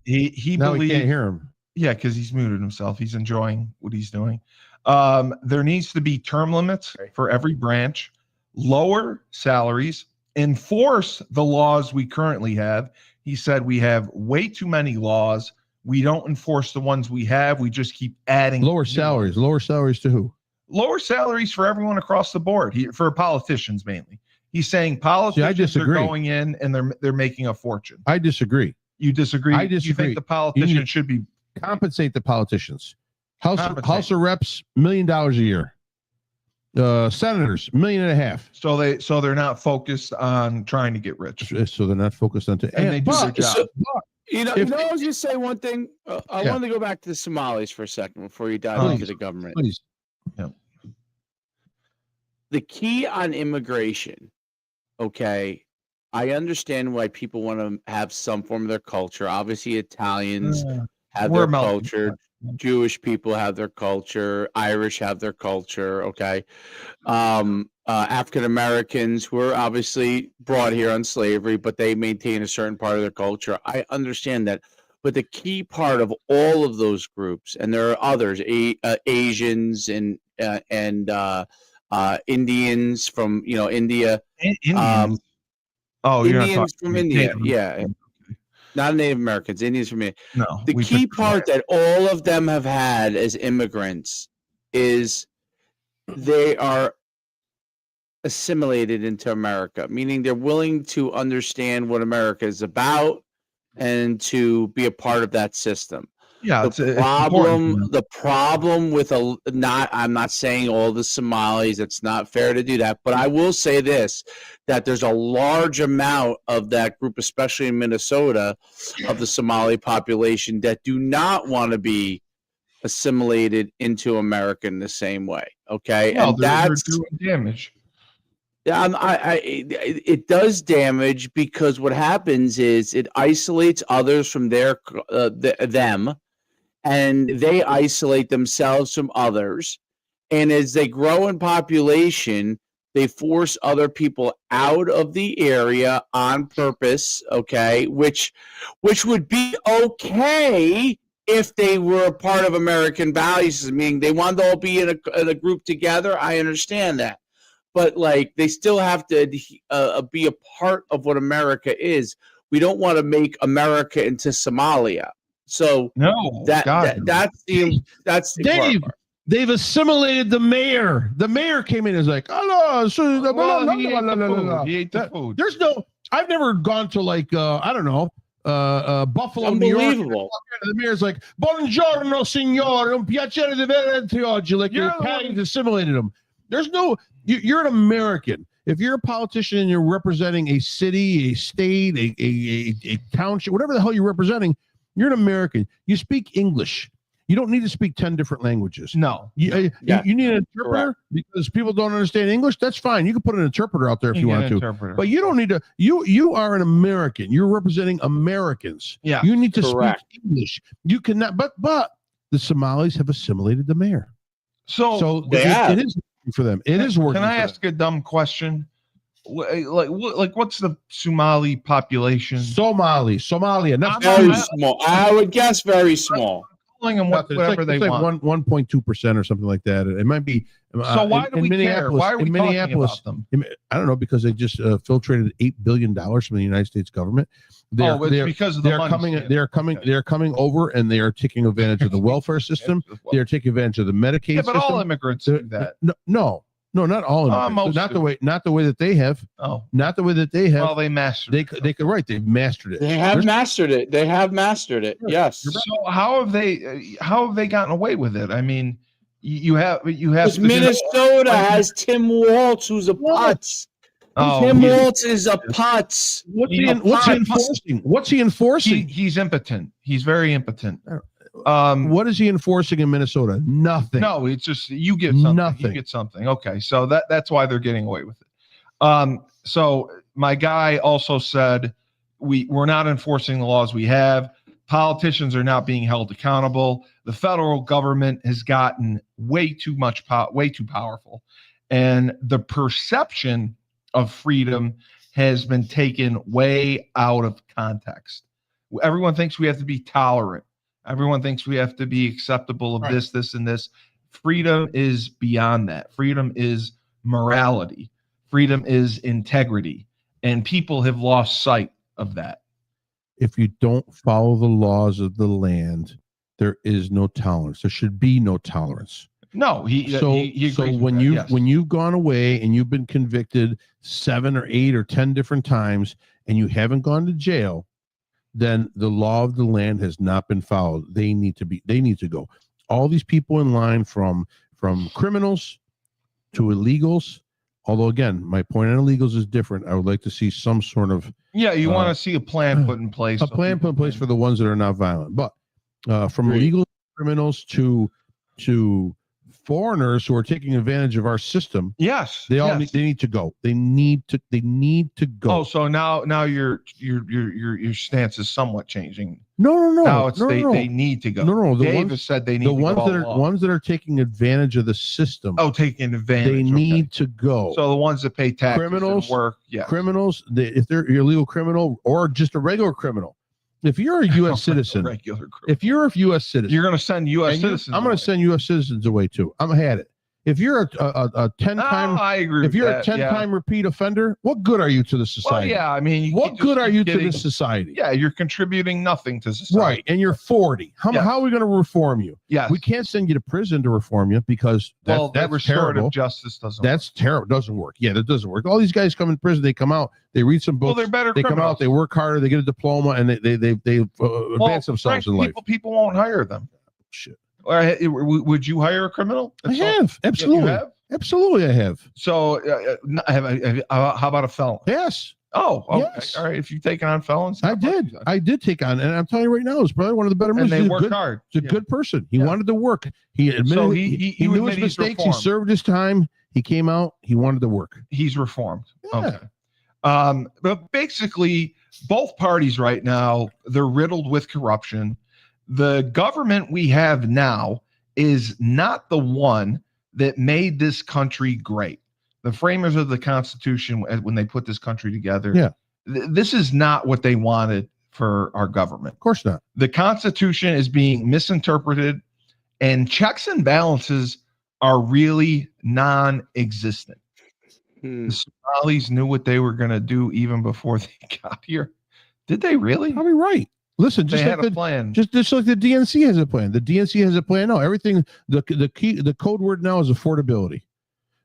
he now believed. we can't hear him. Yeah, because he's muted himself. He's enjoying what he's doing. There needs to be term limits for every branch, lower salaries, enforce the laws we currently have. He said we have way too many laws. We don't enforce the ones we have. We just keep adding Lower salaries. Lower salaries to who? Lower salaries for everyone across the board. For politicians mainly. He's saying politicians are going in and they're making a fortune. I disagree. You disagree? I disagree. You think the politicians should be compensate the politicians? House of Reps, $1 million a year. Senators, $1.5 million. So they're not focused on trying to get rich. So they're not focused on and they do their job. I was just say one thing. I wanted to go back to the Somalis for a second before you dive into the government. Please. Yeah. The key on immigration, okay, I understand why people want to have some form of their culture. Obviously, Italians have their culture. Jewish people have their culture. Irish have their culture. Okay. African Americans were obviously brought here on slavery, but they maintain a certain part of their culture. I understand that. But the key part of all of those groups, and there are others, Asians and Indians from India. Indians. Indians from India. Yeah. Not Native Americans, Indians from India. No. The key part that all of them have had as immigrants is they are assimilated into America, meaning they're willing to understand what America is about and to be a part of that system. Yeah, the problem with I'm not saying all the Somalis, it's not fair to do that, but I will say this, that there's a large amount of that group, especially in Minnesota, of the Somali population that do not want to be assimilated into America in the same way. Okay. Well, and that's doing damage. It does damage because what happens is it isolates others from them, and they isolate themselves from others. And as they grow in population, they force other people out of the area on purpose, okay, which would be okay if they were a part of American values, meaning they want to all be in a group together. I understand that. But, they still have to be a part of what America is. We don't want to make America into Somalia. So no, that's the Dave. They've assimilated the mayor. The mayor came in and was like, "Oh no, he ate the food. There's no. I've never gone to I don't know, Buffalo, New York. The mayor's like, "Buongiorno, signore, un piacere di vederti oggi." Like your Italians assimilated them. There's no. You're an American. If you're a politician and you're representing a city, a state, a township, whatever the hell you're representing. You're an American. You speak English. You don't need to speak 10 different languages. No. You need an interpreter because people don't understand English. That's fine. You can put an interpreter out there if you want to. But you don't need to. You are an American. You're representing Americans. Yeah. You need to speak English. You cannot. But the Somalis have assimilated the mayor. So it is working for them. It is working. Can I ask a dumb question? What's the Somali population? Somalia. Not very small. I would guess very small. Calling them whatever they want. 1.2% or something like that. It might be. So why do we care? Why are we talking about them? I don't know, because they just filtrated $8 billion from the United States government. It's because of the money. They're coming over and they are taking advantage of the welfare system. They are taking advantage of the Medicaid system. But all immigrants do that. No, not all immigrants. Not the way that they have. Oh, not the way that they have. Well, they mastered. They could right. They've mastered it. They have mastered it. They have mastered it. Yes. So how have they gotten away with it? I mean, you have. Minnesota has Tim Walz, who's a putz. Oh, Tim he's- Walz is a putz. What's You he, know, what's he pot- enforcing? What's he enforcing? he's impotent. He's very impotent. What is he enforcing in Minnesota? Nothing. No, it's just you get something. Nothing. You get something. Okay, so that's why they're getting away with it. So my guy also said we're not enforcing the laws we have. Politicians are not being held accountable. The federal government has gotten way too much way too powerful, and the perception of freedom has been taken way out of context. Everyone thinks we have to be tolerant. Everyone thinks we have to be acceptable of Right. this, and this. Freedom is beyond that. Freedom is morality. Freedom is integrity. And people have lost sight of that. If you don't follow the laws of the land, there is no tolerance. There should be no tolerance. No, he agrees with when that, you yes. when you've gone away and you've been convicted 7 or 8 or 10 different times and you haven't gone to jail, then the law of the land has not been followed. They need to go. All these people in line from criminals to illegals. Although again, my point on illegals is different. I would like to see some sort of you want to see a plan put in place. a plan put in place for the ones that are not violent. But from illegal criminals to foreigners who are taking advantage of our system, Yes, they all yes. they need to go. They need to go. Oh, so now your stance is somewhat changing. No. Now it's no, they need to go. No. The Dave ones, has said they need the to ones go that are all along. ones that are taking advantage of the system. Oh, taking advantage. they okay. need to go. So the ones that pay taxes Criminals- and work, yeah. Criminals, if they're an illegal criminal or just a regular criminal, if you're a U.S. citizen, regular criminal. if you're a U.S. citizen, You're going to send U.S. and citizens. I'm going to send U.S. citizens away too. I'm had it. If you're a 10-time, I agree. if you're with a that, 10-time repeat offender, what good are you to the Well, society? yeah. I mean, you What can't just good are keep you to getting- the society? Yeah, you're contributing nothing to society. Right, and you're 40. How are we going to reform you? Yes. We can't send you to prison to reform you because that's restorative terrible. justice doesn't. That's terrible. Doesn't work. Yeah, that doesn't work. All these guys come in prison. They come out. They read some Well, books. they're better. They come out. They work harder. They get a diploma, and they advance themselves in life. People won't hire them. Shit. Would you hire a criminal? I have absolutely. You have? Absolutely, I have. So, how about a felon? Yes, Oh, okay. Yes. All right. If you've taken on felons, I did. I did take on, and I'm telling you right now, it's probably one of the better and movies. they He's a worked good- hard. He's a good person. He Yeah. wanted to work. He admitted So he you knew his admit he's mistakes. He reformed. served his time. He came out. He wanted to work. He's reformed. Yeah. Okay. But basically, both parties right now, they're riddled with corruption. The government we have now is not the one that made this country great. The framers of the Constitution, when they put this country together, Yeah. This is not what they wanted for our government. Of course not. The Constitution is being misinterpreted, and checks and balances are really non-existent. The Somalis knew what they were going to do even before they got here. Did they really? Probably right. Listen, They just had like a plan. just like the DNC has a plan. The DNC has a plan. No, everything. The code word now is affordability.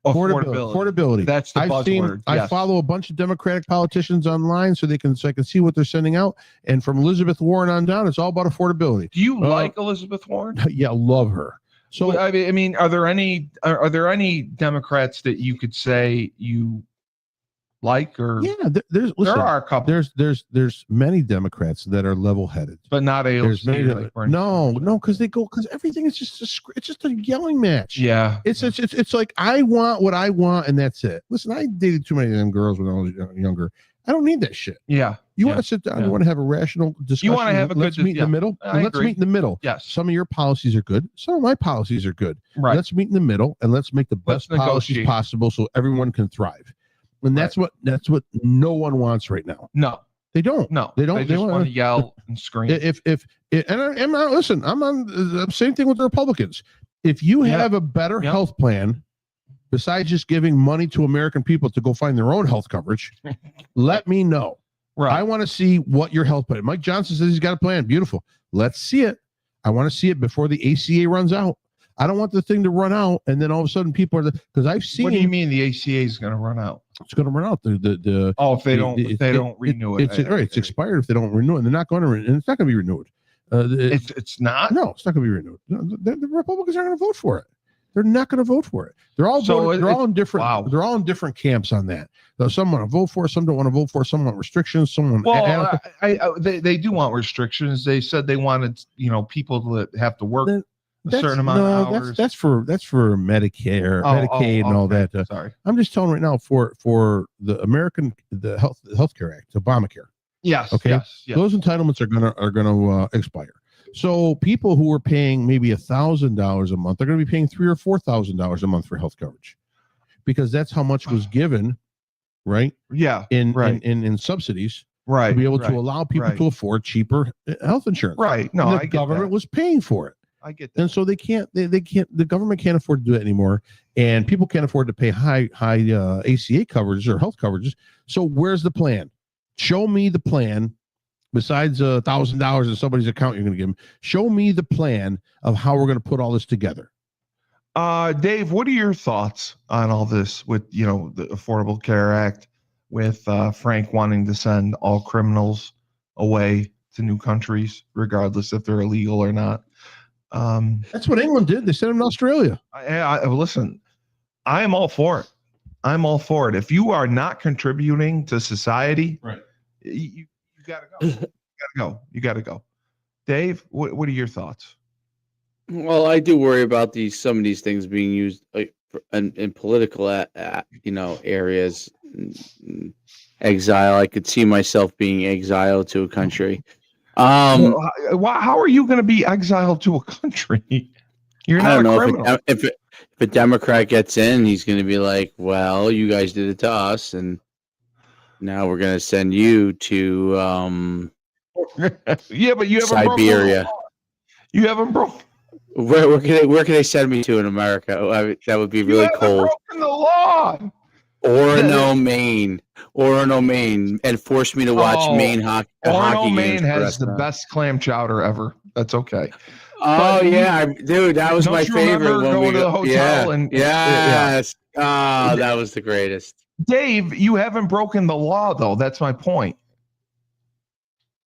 Affordability. That's the buzzword. I Yes. follow a bunch of Democratic politicians online so I can see what they're sending out. And from Elizabeth Warren on down, it's all about affordability. Do you like Elizabeth Warren? Yeah, love her. So Well, I mean, are there any Democrats that you could say you like, or yeah, there's there listen, are a couple, there's many Democrats that are level-headed. but not There's AOC. many like Bernie no, because everything is it's just a yelling match. Yeah, It's like I want what I want and that's it. Listen, I dated too many of them girls when I was younger. I don't need that shit. yeah. You Yeah. want to sit down. Yeah. You want to have a rational discussion. wanna have a let's good meet in the middle. I And let's agree. meet in the middle. Yes, Some of your policies are good. Some of my policies are good. right. Let's meet in the middle and let's make the Let's best policies negotiate. possible so everyone can thrive. And that's what no one wants right now. No, They don't. no, They don't- They they just don't- want to yell and scream. If I'm not, listen, I'm on the same thing with the Republicans. If you Yeah. have a better Yeah. health plan, besides just giving money to American people to go find their own health coverage, let me know. right. I want to see what your health plan. Mike Johnson says he's got a plan. Beautiful. Let's see it. I want to see it before the ACA runs out. I don't want the thing to run out and then all of a sudden people are because I've seen What do you mean the ACA is going to run out? it's going to run out. The Oh, if they the- don't, the- if they don't renew it, It's right. It's expired if they don't renew it. And they're not going to, and it's not going to be renewed. It's not. No, it's not going to be renewed. No, the Republicans aren't going to vote for it. they're not going to vote for it. They're all they're all in different. Wow. They're all in different camps on that. So some want to vote for it, some don't want to vote for it, some want restrictions, some want. They do want restrictions. They said they wanted people to have to work a certain amount of hours. That's for Medicare, Medicaid, and all that. Sorry, I'm just telling right now for the Healthcare Act, Obamacare. Yes. Okay. Yes. Those entitlements are gonna expire. So people who are paying maybe $1,000 a month are going to be paying $3,000 or $4,000 a month for health coverage, because that's how much was given, right? Yeah. In subsidies, right, to be able to allow people to afford cheaper health insurance. Right. No, and the government was paying for it. I get that. And so they can't. The government can't afford to do that anymore, and people can't afford to pay high ACA coverage or health coverages. So where's the plan? Show me the plan. Besides $1,000 in somebody's account you're going to give them, show me the plan of how we're going to put all this together. Dave, what are your thoughts on all this with the Affordable Care Act, with Frank wanting to send all criminals away to new countries, regardless if they're illegal or not? That's what England did. They sent them to Australia. Listen, I am all for it. I'm all for it. If you are not contributing to society, right, you gotta go. You gotta go. Dave, what are your thoughts? Well, I do worry about some of these things being used in political, areas. Exile. I could see myself being exiled to a country. How are you going to be exiled to a country? You're not a criminal. If a Democrat gets in, he's going to be like, "Well, you guys did it to us, and now we're going to send you to yeah, but you haven't Siberia. You haven't broken. Where can they send me to in America? That would be really cold. Broken the law. Maine, and force me to watch Maine hockey. Maine has the best clam chowder ever. That's okay. Oh yeah, dude, that was my favorite. When we go to the hotel yes. That was the greatest. Dave, you haven't broken the law though. That's my point.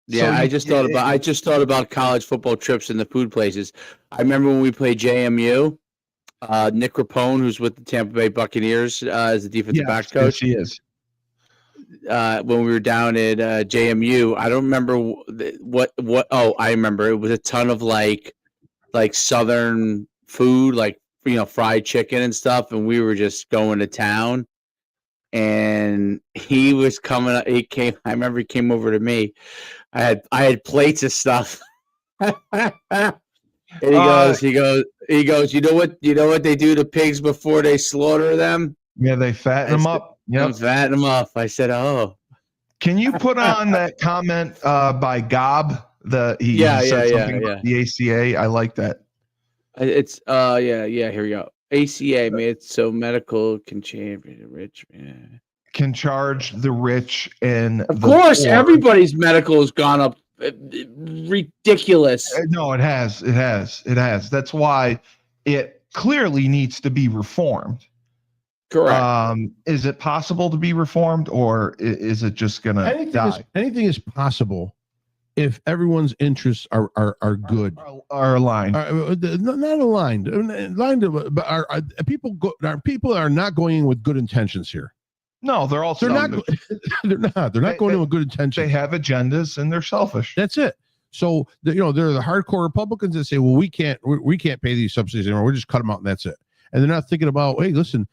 Yeah, I just thought about college football trips and the food places. I remember when we played JMU. Nick Rapone, who's with the Tampa Bay Buccaneers, as the defensive backs coach. Yes, he is. When we were down at JMU, I don't remember what. Oh, I remember it was a ton of like Southern food, like fried chicken and stuff, and we were just going to town. And he was coming. I remember he came over to me. I had plates of stuff. And he goes, you know what they do to pigs before they slaughter them? Yeah, they fatten them up. Yep. Fatten them up. I said, oh. Can you put on that comment by Gob? He said something about the ACA. I like that. It's here we go. ACA made it so medical can change the rich. Yeah. Can charge the rich and of course poor. Everybody's medical has gone up. Ridiculous. No, it has. That's why it clearly needs to be reformed. Correct. Is it possible to be reformed, or is it just gonna die? Anything is possible if everyone's interests are good, are aligned. Not aligned. But people are not going in with good intentions here. No, they're all selfish. They're not going in with good intentions. They have agendas and they're selfish. That's it. So they're the hardcore Republicans that say, well, we can't pay these subsidies anymore. We'll just cut them out and that's it. And they're not thinking about, hey, listen,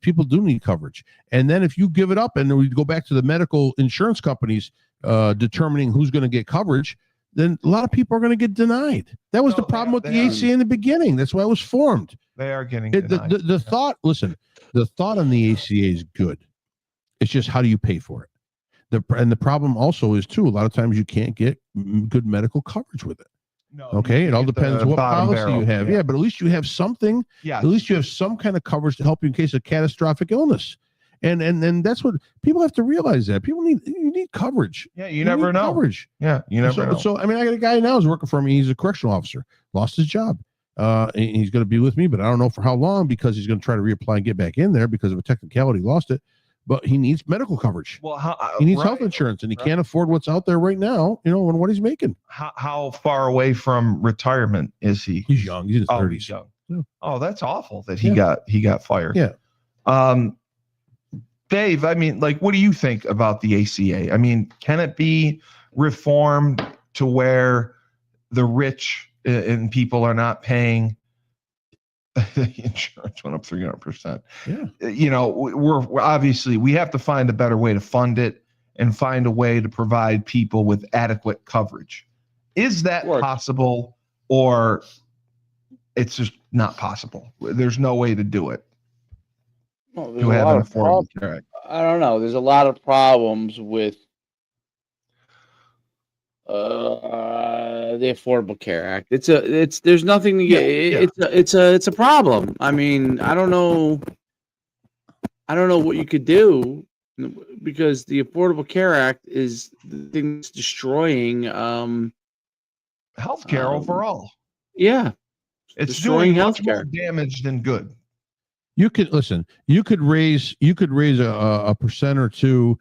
people do need coverage. And then if you give it up and we go back to the medical insurance companies determining who's going to get coverage, then a lot of people are going to get denied. That was the problem with the ACA in the beginning. That's why it was formed. They are getting denied. The thought on the ACA is good. It's just how do you pay for it? The problem also is too, a lot of times you can't get good medical coverage with it. No, okay, it all depends what policy you have. Yeah, but at least you have something. Yeah, at least you have some kind of coverage to help you in case of catastrophic illness. And that's what people have to realize, that you need coverage. Yeah, you never know. Coverage. Yeah, you never know. So I mean, I got a guy now who's working for me. He's a correctional officer. Lost his job. He's going to be with me, but I don't know for how long, because he's going to try to reapply and get back in there because of a technicality. Lost it. But he needs medical coverage. Well, he needs health insurance, and he can't afford what's out there right now, and what he's making. How far away from retirement is he? He's young. He's in his 30s. He's young. Oh, that's awful that he Yeah. got fired. Yeah. Dave, I mean, like, what do you think about the ACA? I mean, can it be reformed to where the rich and people are not paying? The insurance went up 300%. Yeah. You know, we're obviously, we have to find a better way to fund it and find a way to provide people with adequate coverage. Is that possible, or it's just not possible? There's no way to do it. Well, To have an Affordable Care Act. I don't know. There's a lot of problems with the Affordable Care Act. There's nothing to get. It's a problem. I mean, I don't know what you could do, because the Affordable Care Act is the thing that's destroying Healthcare overall. Yeah, It's destroying doing much more healthcare. damage than good. You could listen. You could raise a percent or two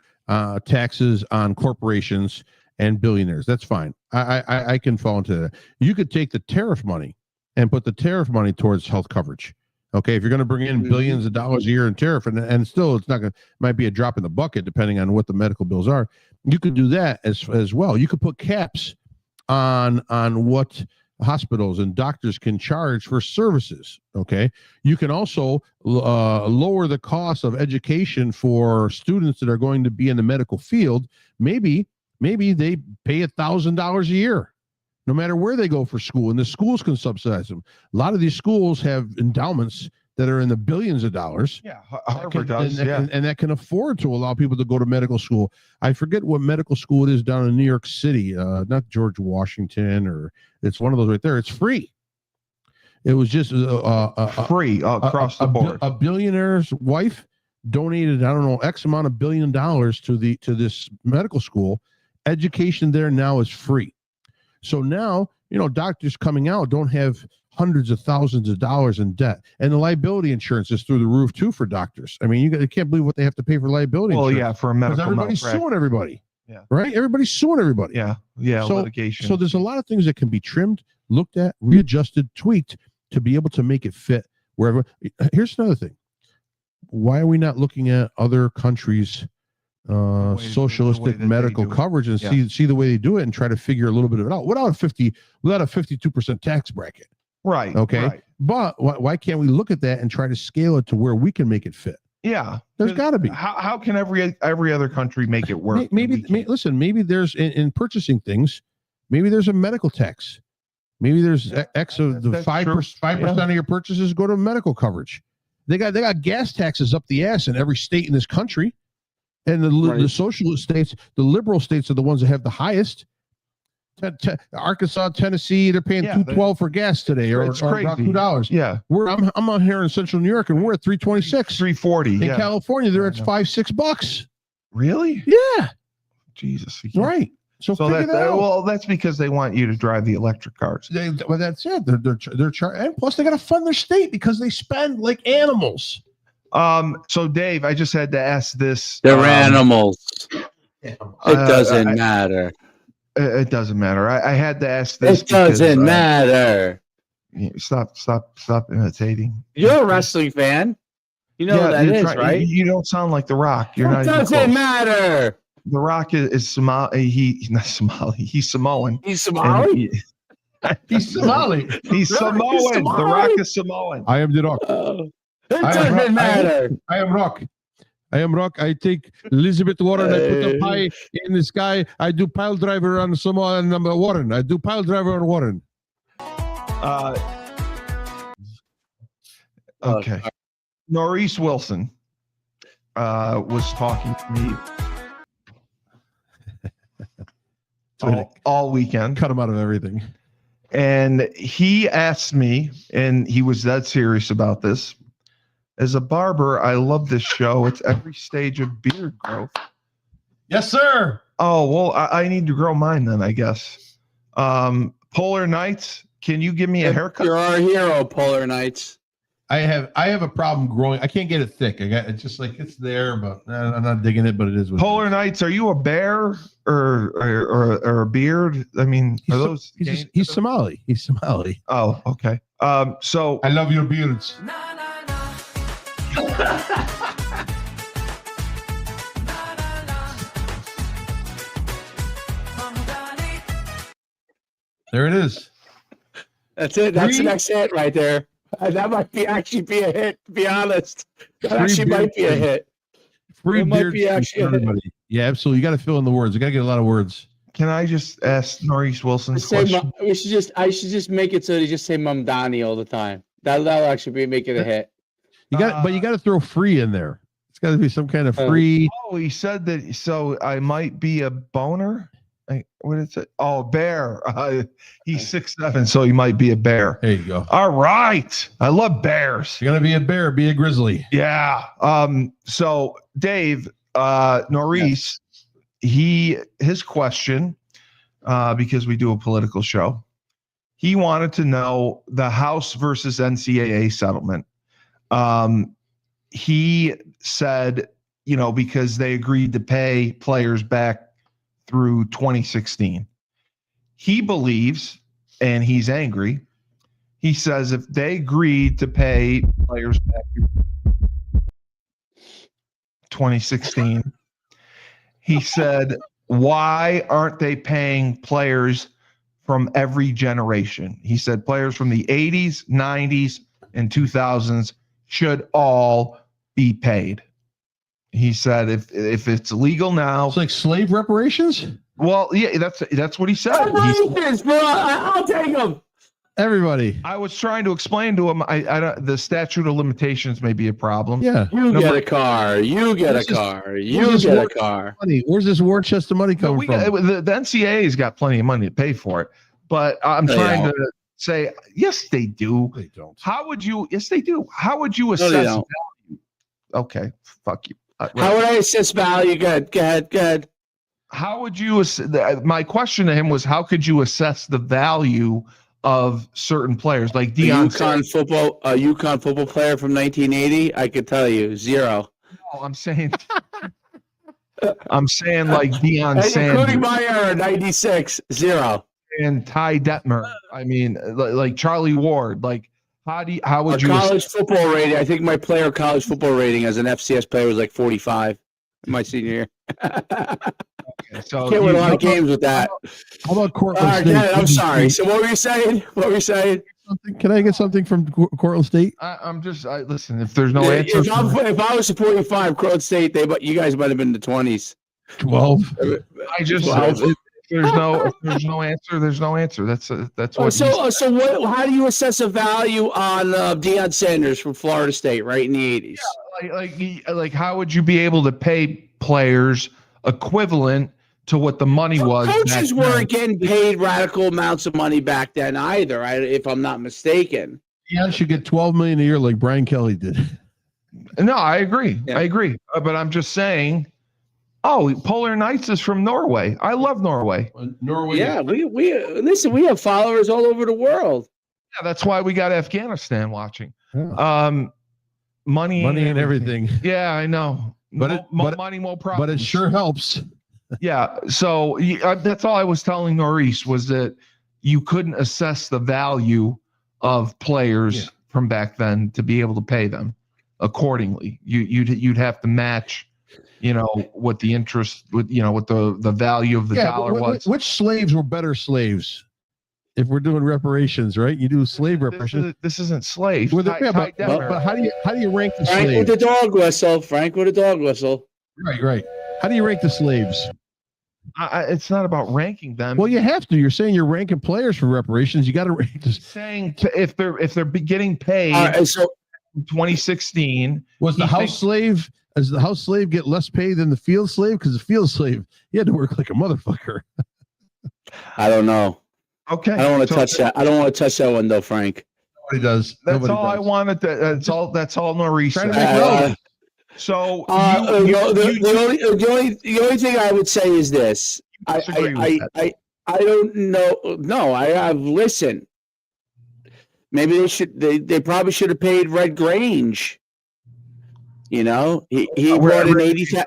taxes on corporations and billionaires. That's fine. I can fall into that. You could take the tariff money and put the tariff money towards health coverage. Okay, if you're going to bring in billions of dollars a year in tariff, and still it's not going, might be a drop in the bucket depending on what the medical bills are. You could do that as well. You could put caps on what hospitals and doctors can charge for services. Okay, you can also lower the cost of education for students that are going to be in the medical field. Maybe they pay $1,000 a year, no matter where they go for school, and the schools can subsidize them. A lot of these schools have endowments that are in the billions of dollars. Yeah, Harvard does. And that can afford to allow people to go to medical school. I forget what medical school it is down in New York City, not George Washington, or it's one of those right there. It's free. It was just free across the board. A billionaire's wife donated, I don't know, X amount of $1 billion to this medical school. Education there now is free. So now, doctors coming out don't have hundreds of thousands of dollars in debt, and the liability insurance is through the roof too for doctors. I mean, you can't believe what they have to pay for liability insurance. Well, yeah, for a medical everybody's malpractice. suing everybody. Yeah. Right? Everybody's suing everybody. Yeah, so, litigation. So there's a lot of things that can be trimmed, looked at, readjusted, tweaked to be able to make it fit wherever. Here's another thing. Why are we not looking at other countries' socialistic medical coverage and see the way they do it and try to figure a little bit of it out without a 52% tax bracket? Right. Okay. Right. But why can't we look at that and try to scale it to where we can make it fit? Yeah. There's got to be. How can every other country make it work? Maybe there's in purchasing things, maybe there's a medical tax. Maybe there's X of the 5% of your purchases go to medical coverage. They got gas taxes up the ass in every state in this country. And the socialist states, the liberal states are the ones that have the highest. Arkansas, Tennessee, they're paying $2.12 for gas today, or about $2. Yeah, I'm out here in Central New York, and we're at $3.26, $3.40. In California, they're at $5-6. Really? Yeah. Jesus. Right. So that's because they want you to drive the electric cars. Well, that's it. They're and plus they got to fund their state because they spend like animals. So Dave, I just had to ask this. They're animals. It doesn't matter. It doesn't matter. I had to ask this. It doesn't matter. Stop imitating. You're a wrestling fan. You know that is, right? You don't sound like The Rock. You're not. It doesn't matter. The Rock is Somali. He's not Somali. He's Samoan. He's Somali. He's Somali. He's Samoan. The Rock is Samoan. I am The Rock. It doesn't matter. I am Rock. I take Elizabeth Warren. I put a pie in the sky. I do pile driver on Samoan number Warren. I do pile driver on Warren. Okay. Norris Wilson was talking to me all weekend. Cut him out of everything. And he asked me, and he was that serious about this. As a barber, I love this show. It's every stage of beard growth. Yes, sir. Oh, well, I need to grow mine then, I guess. Polar Nights, can you give me a haircut? You're our hero, Polar Nights. I have a problem growing. I can't get it thick. It's just like it's there, but I'm not digging it. But it is. Polar Knights, are you a bear or a beard? I mean, are those? He's Somali. He's Somali. Oh, okay. So I love your beards. There it is. That's it. That's the next hit right there. That might actually be a hit, to be honest. That actually might be a hit. Free It might beards be for actually a hit. everybody. Yeah, absolutely. You got to fill in the words. You got to get a lot of words. can I just ask Norris Wilson's Say, question? I should just make it so they just say Mamdani all the time. That'll actually make it a hit. You got, but you got to throw free in there. It's got to be some kind of free. Oh, he said that. So I might be a boner. What is it? Oh, bear. He's 6'7", so he might be a bear. There you go. All right. I love bears. You're gonna be a bear. Be a grizzly. Yeah. So Dave, Norris, his question, because we do a political show, he wanted to know the House versus NCAA settlement. He said, because they agreed to pay players back through 2016. He believes, and he's angry, he says if they agreed to pay players back through 2016, he said, why aren't they paying players from every generation? He said players from the 80s, 90s, and 2000s should all be paid. He said if it's legal now, It's like slave reparations. well, yeah, that's what he said. I'll take them. Everybody. I was trying to explain to him. I don't. The statute of limitations may be a problem. Yeah. You get a car. You get a car. You get a car. Money. Where's this war chest of money No, coming from? the NCAA's got plenty of money to pay for it, but I'm trying to say yes, they do. They don't. How would you? Yes, they do. How would you assess? they don't. Value? Okay, fuck you. How would I assess value? Go ahead. How would you? My question to him was, how could you assess the value of certain players like Deion? UConn football player from 1980. I could tell you 0. No, I'm saying like Deion Sanders, including my era, 96, 0. and Ty Detmer. I mean, like Charlie Ward. Like, how would you? College football rating. I think my college football rating as an FCS player was like 45 in my senior year. Okay, so can't win a lot of games with that. How about Cortland All right, State? I'm sorry. So what were you saying? Can I get something from Cortland State? I'm just listen. If there's no answer, If I was supporting 5, Cortland State, you guys might have been in the 20s. 12. I just if there's no answer. There's no answer. That's what. So what? How do you assess a value on Deion Sanders from Florida State, right in the 80s? Yeah, like how would you be able to pay players equivalent to what the money was? Coaches weren't getting paid radical amounts of money back then either, if I'm not mistaken. Deion should get $12 million a year like Brian Kelly did. No, I agree. Yeah. I agree. But I'm just saying. Oh, Polar Knights is from Norway. I love Norway. Norway. Yeah, we listen. We have followers all over the world. Yeah, that's why we got Afghanistan watching. Yeah. Money and everything. Yeah, I know. But money, more problems. But it sure helps. Yeah. So that's all I was telling Norris was that you couldn't assess the value of players from back then to be able to pay them accordingly. You'd have to match. What the interest what the value of the dollar was. Which slaves were better slaves? If we're doing reparations, right? You do slave reparations. This isn't slave. But how do you rank the Frank slaves? with the dog whistle. Frank with a dog whistle. Right. How do you rank the slaves? It's not about ranking them. Well, you have to. You're saying you're ranking players for reparations. You got to rank this. Saying if they're getting paid. So 2016 was the house slave. Does the house slave get less pay than the field slave? Because the field slave, he had to work like a motherfucker. I don't know. Okay. I don't want to touch that. I don't want to touch that one though, Frank. Nobody does. That's all I wanted. That's all Norris said. So the only thing I would say is this. I don't know. No, I have listened. Maybe they should. They probably should have paid Red Grange. You know, he brought in 80,000.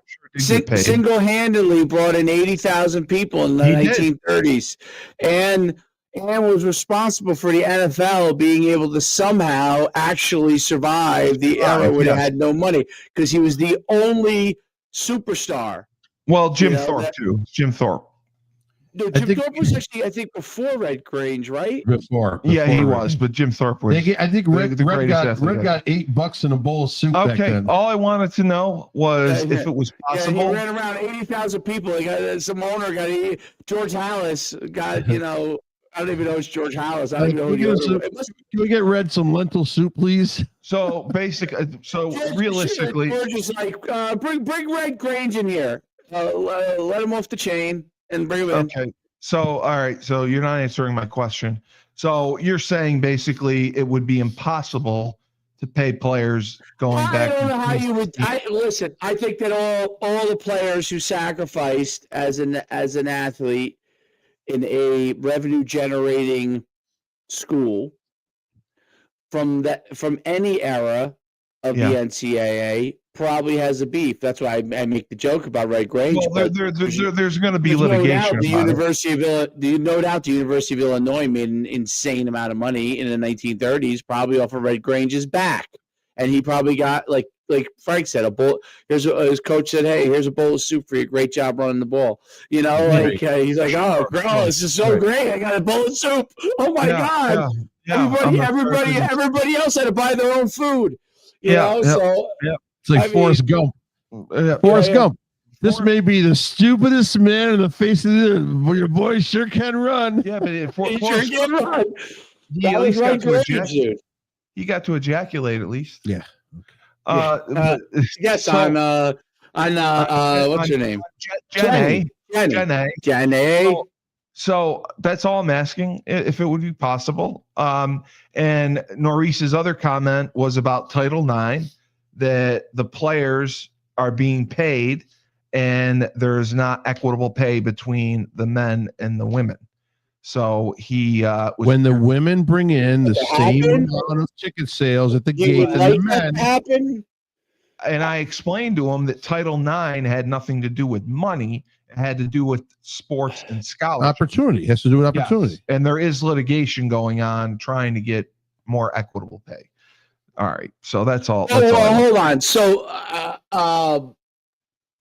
Single-handedly brought in 80,000 people in the 1930s, and was responsible for the NFL being able to somehow actually survive the era where they had no money because he was the only superstar. Well, Jim Thorpe too. Jim Thorpe. No, Jim Thorpe was actually, I think, before Red Grange, right? Before yeah, he was, but Jim Thorpe was. I think Red got $8 in a bowl of soup back then. All I wanted to know was if it was possible. He ran around 80,000 people. He got some owner got George Hallis got I don't even know it's George Hallis. I don't even know. Can we get Red some lentil soup, please? So realistically, George is like, bring Red Grange in here. Let him off the chain and bring him in. Okay. So, all right. So you're not answering my question. So you're saying basically it would be impossible to pay players going back. I don't know how you would. Listen. I think that all the players who sacrificed as an athlete in a revenue generating school from any era of the NCAA probably has a beef. That's why I make the joke about Red Grange. Well, there's going to be litigation. No doubt the University of Illinois made an insane amount of money in the 1930s, probably off of Red Grange's back, and he probably got like Frank said, a bowl. His coach said, "Hey, here's a bowl of soup for you. Great job running the ball." You know, he's like, "Oh, girl, this is so great. I got a bowl of soup. Oh my god!" Everybody else had to buy their own food. You know, so it's like Forrest Gump. Forrest Gump. This may be the stupidest man in the face of the earth, but your boy sure can run. Yeah, but he sure can run. He got to ejaculate at least. Yeah. Yes, so, on what's your name? Jenny. So that's all I'm asking, if it would be possible. And Norris's other comment was about Title IX, that the players are being paid and there's not equitable pay between the men and the women. So he when the women bring in the same amount of ticket sales at the gate as the men happen. And I explained to him that Title IX had nothing to do with money. It had to do with sports and scholarship. Opportunity. It has to do with opportunity. Yes. And there is litigation going on trying to get more equitable pay. All right. So that's all. Hold on. So,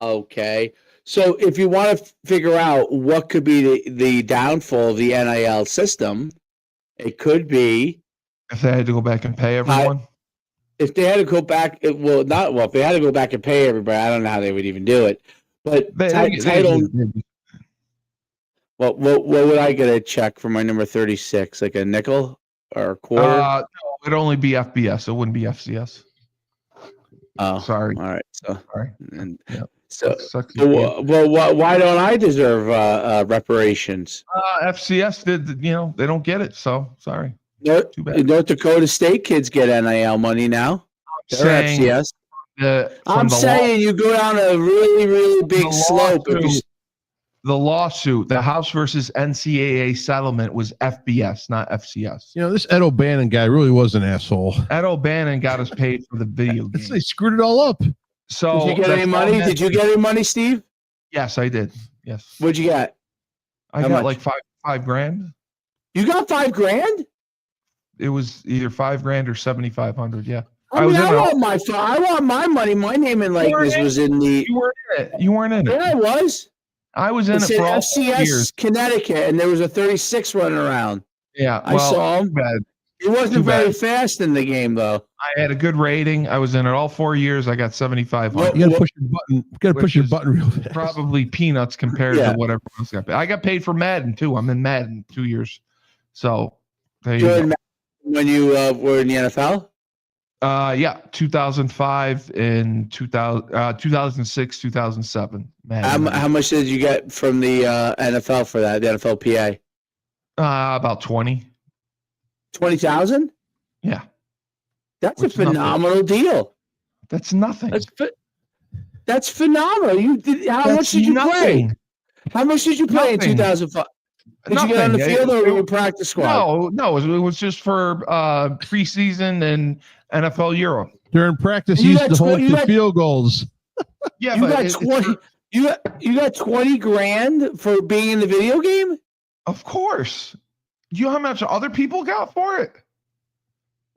okay. So if you want to figure out what could be the downfall of the NIL system, it could be if they had to go back and pay everyone. If they had to go back, if they had to go back and pay everybody, I don't know how they would even do it. But title. What would I get a check for my number 36? Like a nickel or a quarter? No, it'd only be FBS. It wouldn't be FCS. Oh, sorry. All right. So, sorry. And, why don't I deserve reparations? FCS did. They don't get it. So sorry. Too bad. North Dakota State kids get NIL money now. They're FCS. I'm saying you go down a really, really big slope. The lawsuit, the House versus NCAA settlement was FBS, not FCS. This Ed O'Bannon guy really was an asshole. Ed O'Bannon got us paid for the video game. They screwed it all up. So did you get any money? Did you get any money, Steve? Yes, I did. Yes. What'd you get? I got like $5,000. You got $5,000? It was either $5,000 or $7,500. Yeah. I want my money. My name and likeness was in the. You weren't in it. You weren't in it. Yeah, I was. I was in it for all FCS years. Connecticut, and there was a 36 running around. Yeah, I saw him. It wasn't very fast in the game, though. I had a good rating. I was in it all 4 years. I got 7,500. You got to push your button. You got to push your button real fast. Probably peanuts compared to whatever else got paid. I got paid for Madden too. I'm in Madden 2 years. So there you go. When you were in the NFL? 2005 and 2006, 2007. How much did you get from the NFL for that? The NFLPA? About 20. 20,000? Yeah. That's a phenomenal deal. That's nothing. That's phenomenal. How much did you play? How much did you play in 2005? Did you get on the field or were you practice squad? No, it was just for preseason and NFL Europe. During practice, he used to hold the field goals. Yeah, you but got 20. You got 20 grand for being in the video game? Of course. You know how much other people got for it?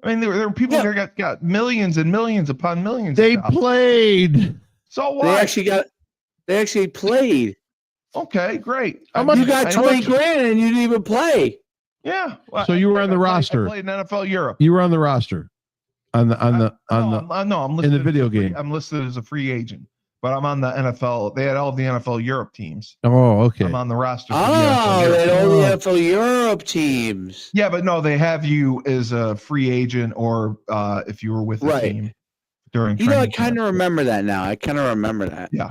I mean, there were people there got millions and millions upon millions. They played. So what? They actually played. Okay, great. How much you got 20 grand and you didn't even play? Yeah. Well, so you were on the roster. I played in NFL Europe. You were on the roster. I'm listed in the video game. I'm listed as a free agent, but I'm on the NFL. They had all the NFL Europe teams. Oh, okay. I'm on the roster. They had all the NFL Europe teams. Yeah, but no, they have you as a free agent or if you were with the team during. I kind of remember that now. I kind of remember that. Yeah.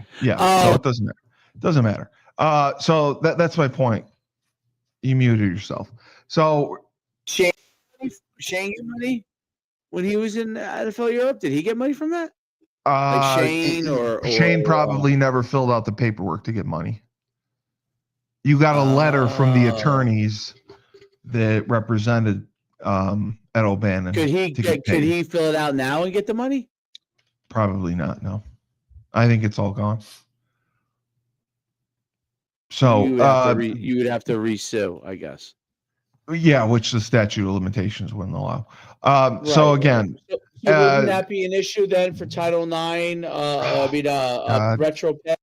So it doesn't matter. It doesn't matter. So that's my point. You muted yourself. So Shane get money when he was in NFL Europe. Did he get money from that? Like Shane or Shane probably never filled out the paperwork to get money. You got a letter from the attorneys that represented Ed O'Bannon. Could he fill it out now and get the money? Probably not. No, I think it's all gone. So you would have to resue, I guess. Yeah, which the statute of limitations wouldn't allow. So again, so wouldn't that be an issue then for Title IX? Retro pay?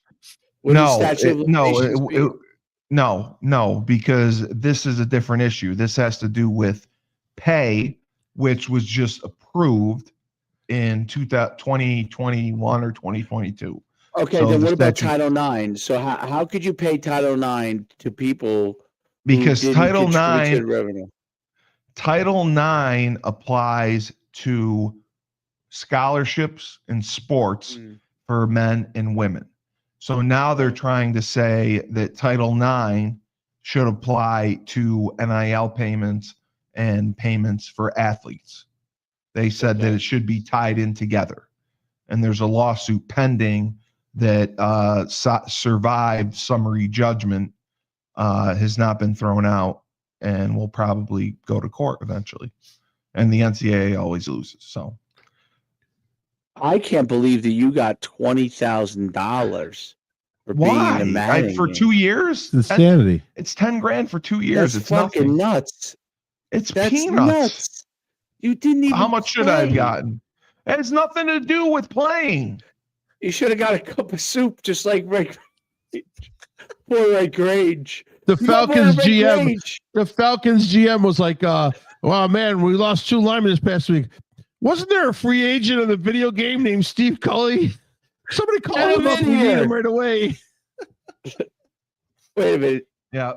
No, because this is a different issue. This has to do with pay, which was just approved in 2021 or 2022. Okay, so then what about Title IX? So how could you pay Title IX to people? Because Title IX applies to scholarships in sports for men and women. So now they're trying to say that Title IX should apply to NIL payments and payments for athletes. They said that it should be tied in together. And there's a lawsuit pending that survived summary judgment, has not been thrown out, and will probably go to court eventually. And the NCAA always loses. So I can't believe that you got $20,000 for being in a Madden for game. 2 years. It's insanity. It's 10 grand for 2 years. That's it's fucking nothing. nuts. That's peanuts. Nuts. You didn't even. How much should I have gotten? It has nothing to do with playing. You should have got a cup of soup, just like Rick. Poor Ray Grange. The Falcons GM was like, "Wow, man, we lost 2 linemen this past week. Wasn't there a free agent in the video game named Steve Cully? Somebody call him up. We need him right away." Wait a minute. Yeah.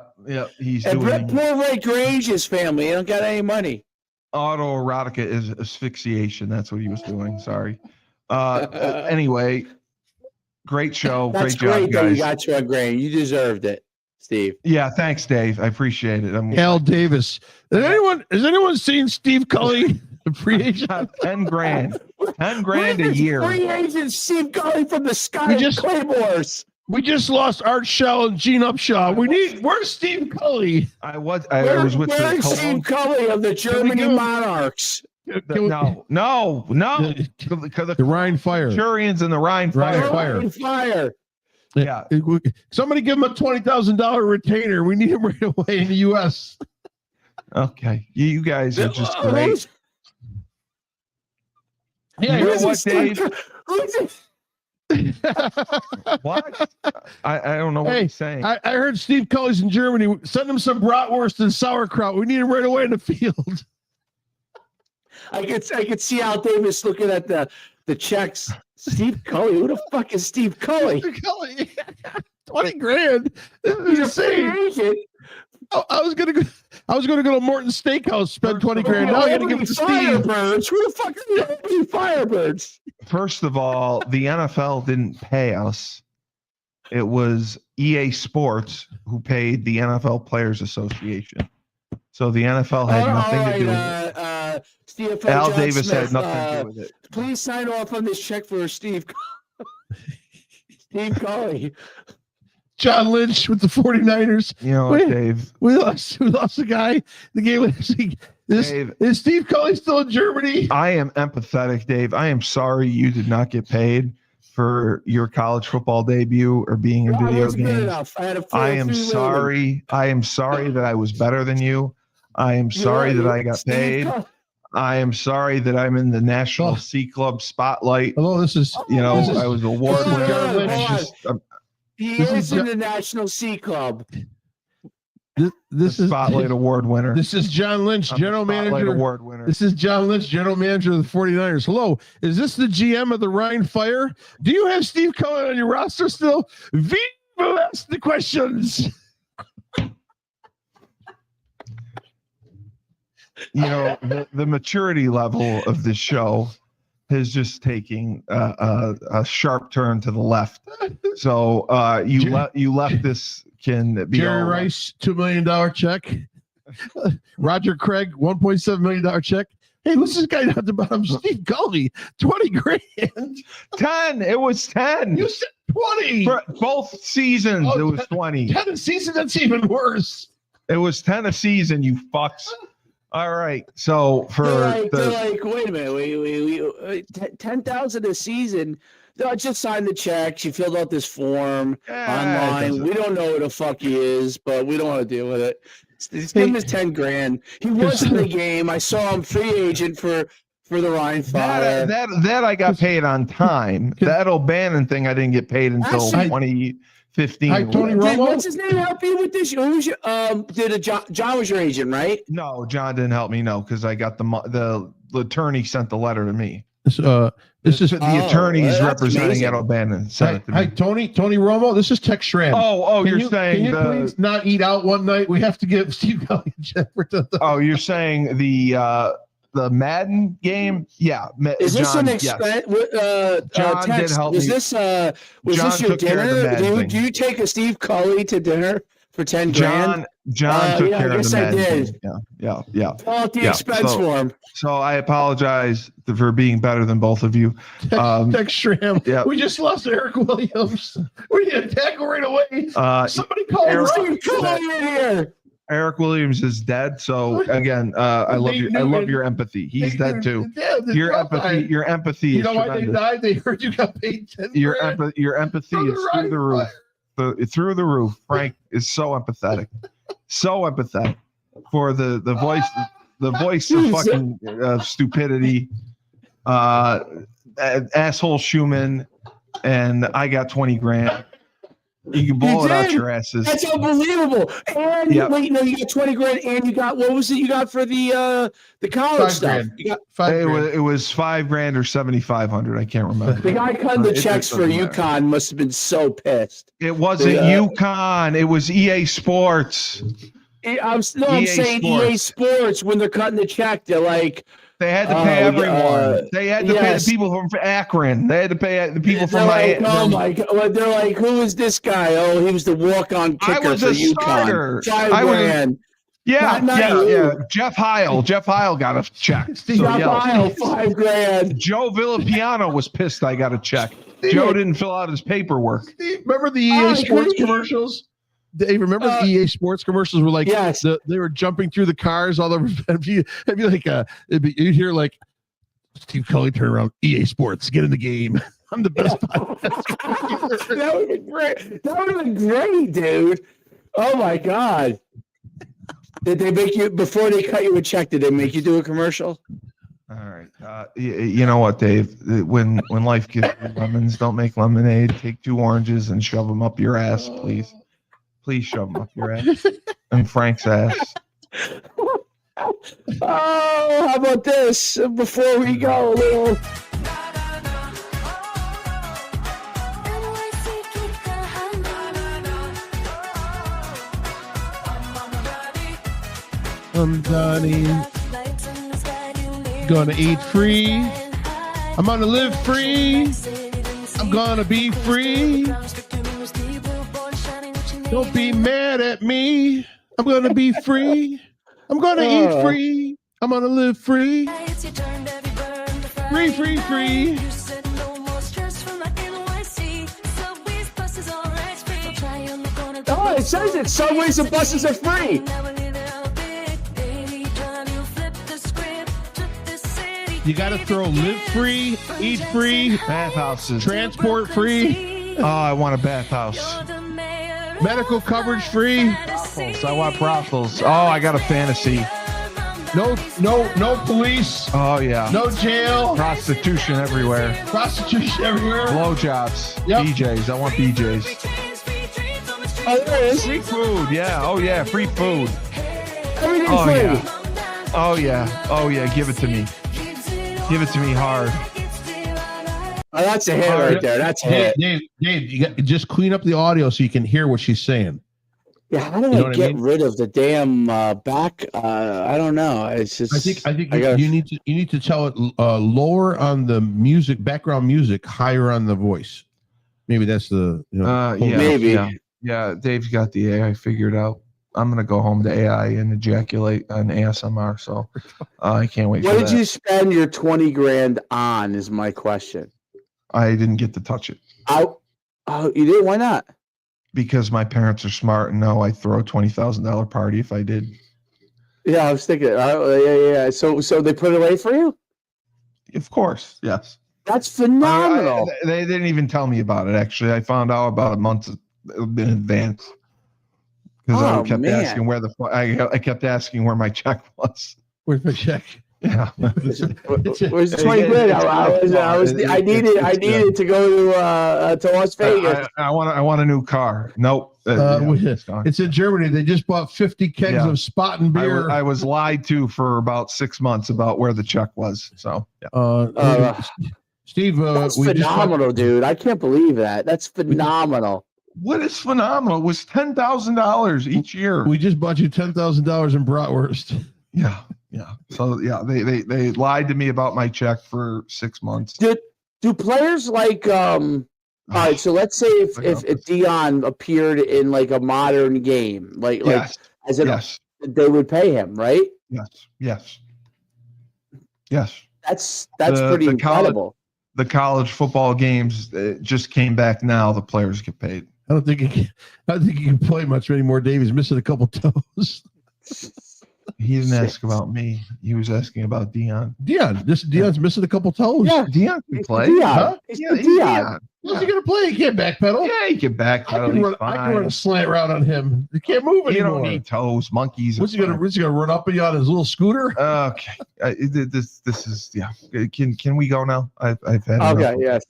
He's and doing poor Ray Grange's family. They don't got any money. Autoerotica is asphyxiation. That's what he was doing. Sorry. Anyway, great show. That's great job, guys. That you got you on grain. You deserved it, Steve. Yeah, thanks, Dave. I appreciate it. Al Davis. Has anyone seen Steve Cully? The free agent, 10 grand. 10 grand a year. Free agent Steve Cully from the Sky Claymores. We just lost Art Shell and Gene Upshaw. Where's Steve Cully? I was with Steve Cully of the Germany Monarchs. No. The Rhine Fire. Centurions and the Rhine Fire. Yeah. Somebody give him a $20,000 retainer. We need him right away in the U.S. Okay. You guys are just great. Yeah, you know what, Dave? What? I don't know what he's saying. I heard Steve Cully's in Germany. Send him some bratwurst and sauerkraut. We need him right away in the field. I could see Al Davis looking at the checks. Steve Cully, who the fuck is Steve Cully? Steve Cully, 20 grand. This is insane. I was gonna go to Morton's Steakhouse, spend 20 grand. Now I gotta give it to Steve. Firebirds. Who the fuck are you? Firebirds. First of all, the NFL didn't pay us. It was EA Sports who paid the NFL Players Association. So the NFL had nothing to do with it. Al Davis had nothing to do with it. Please sign off on this check for Steve Cully. John Lynch with the 49ers. You know what, Wait. Dave? We lost the guy. The game last week. Dave. Is Steve Cully still in Germany? I am empathetic, Dave. I am sorry you did not get paid for your college football debut or being in video games. I am sorry. I am sorry that I was better than you. I am sorry that I got paid. I am sorry that I'm in the National C Club spotlight. Hello, this is I was award winner. He is in the National C Club. This is Spotlight Award winner. This is John Lynch, general manager. Award winner. This is John Lynch, general manager of the 49ers. Hello, is this the GM of the Rhine Fire? Do you have Steve Cullen on your roster still? Viva ask the questions. You know, the maturity level of this show is just taking a sharp turn to the left. So you left this can be Jerry Rice, $2 million check. Roger Craig, $1.7 million check. Hey, who's this guy down at the bottom? Steve Cully, 20 grand. 10. It was 10. You said 20. For both seasons, it was 20. 10 a season, that's even worse. It was 10 a season, you fucks. All right. So they're like, wait a minute, we 10,000 a season. No, just sign the check. She filled out this form online. We don't know who the fuck he is, but we don't want to deal with it. His name is 10 grand. He was in the game. I saw him free agent for the Rhine Fire. That I got paid on time. That O'Bannon thing I didn't get paid until 2015. Hi, Tony Romo. What's his name help you with this? Who's your, John was your agent, right? No, John didn't help me. No, because I got the attorney sent the letter to me. This is the attorneys representing amazing. Ed O'Bannon. Hi, Tony Romo. This is Tex Schramm. You're saying can you please not eat out one night? We have to give Steve Cully a check for you're saying the Madden game? Yeah. Is this John, an expense? John did help me. Was this your dinner? Do you take a Steve Cully to dinner for 10 grand? John took care of the Madden. I did. Yeah. Fill out the expense form. So I apologize for being better than both of you. Tex Schramm. Yeah. We just lost Eric Williams. We need a tackle right away. Somebody call Steve Cully in here. Eric Williams is dead. So again, I love you. I love your empathy. He's dead too. Your empathy. You know why they died? They heard you got paid 10 Your empathy is through the roof. Through the roof. Frank is so empathetic. So empathetic for the voice of fucking stupidity. Asshole Schumann, and I got 20 grand. You can blow it out your asses. That's unbelievable. And wait, no, you got 20 grand, and you got what was it? You got for the college stuff. You got it was 5 grand or 7,500. I can't remember. The guy cutting the checks for UConn must have been so pissed. It wasn't UConn. It was EA Sports. I'm saying EA Sports. When they're cutting the check, they're like. They had to pay everyone. They had to pay the people from Akron. They had to pay the people from Miami. Oh my God! They're like, who is this guy? Oh, he was the walk-on kicker for UConn. 5 grand. Yeah. Jeff Heil got a check. Heil, 5 grand. Joe Villapiano was pissed I got a check. Joe didn't fill out his paperwork. Remember the EA Sports commercials? They remember the EA Sports commercials were like, they were jumping through the cars all over. It'd be like you'd hear like Steve Cully turn around, EA Sports, get in the game. I'm the best podcast. That would have been great. That would have been great, dude. Oh my God. Did they make you, before they cut you a check, did they make you do a commercial? All right. You know what, Dave? When life gives you lemons, don't make lemonade. Take 2 oranges and shove them up your ass, please. Please shove them up your ass and Frank's ass. Oh, how about this? Before we go, a little. I'm Donnie. Gonna eat free. I'm gonna live free. I'm gonna be free. Don't be mad at me. I'm going to be free. I'm going to eat free. I'm going to live free. Free, free, free. No, it says it. Subways and buses are free. You got to throw live free, eat free, Bathhouses. transport free, Oh, I want a bathhouse. medical coverage free. Brothels. I want brothels. Oh, I got a fantasy. No police, Oh, yeah. no jail, Prostitution everywhere. prostitution everywhere. Blowjobs. Yep. BJs. I want BJs. Oh, there it is. Free food. Yeah. Oh, yeah. Free food. Everything's Oh, free. yeah. Oh, yeah. Oh, yeah. Give it to me. Give it to me hard. Oh, that's a hit right there. That's a hit. Dave, you got, just clean up the audio so you can hear what she's saying. Yeah, how do You know I what I get mean? rid of the damn back? I don't know. It's just. I think gotta- you need to tell it lower on the music, background music, higher on the voice. Maybe that's the Yeah. Maybe. Yeah. Dave's got the AI figured out. I'm going to go home to AI and ejaculate on ASMR. So I can't wait What for did that. you spend your 20 grand on? Is my question. I didn't get to touch it Oh, you did? Why not? because my parents are smart and know I throw a $20,000 party if I did. Yeah, I was thinking. Yeah. So they put it away for you? Of course. Yes. That's phenomenal. They didn't even tell me about it. Actually, I found out about a month in advance because I Oh, kept man. asking where I kept asking where my check was. Where's my check? Yeah. Where's the 20 grand? I needed to go to Las Vegas. I want a new car. Nope. It's gone. It's in Germany. They just bought 50 kegs Yeah. of Spaten beer. I was lied to for about 6 months about where the check was. So Steve, That's we just phenomenal, dude. I can't believe that. That's phenomenal. what is phenomenal? It was $10,000 each year. we just bought you $10,000 in bratwurst. Yeah. So yeah, they lied to me about my check for 6 months. Do players like all right, so let's say if Dion appeared in like a modern game, like Yes. as an Yes. they would pay him, right? Yes. That's The- pretty the college- incredible. The college football games just came back now. The players get paid. I don't think he can play much anymore. Dave is missing a couple toes. He didn't ask about me. He was asking about Dion. Dion's missing a couple toes. Yeah. Dion can play. Dion. Huh? It's Yeah, the he's Dion. How's he gonna play? He can't backpedal. Yeah, he can back. I can run a slant route on him. He can't move You anymore. don't need toes. Monkeys. What's he gonna run up on you on his little scooter? Okay. This is Can we go now? I've had Okay, enough. yes.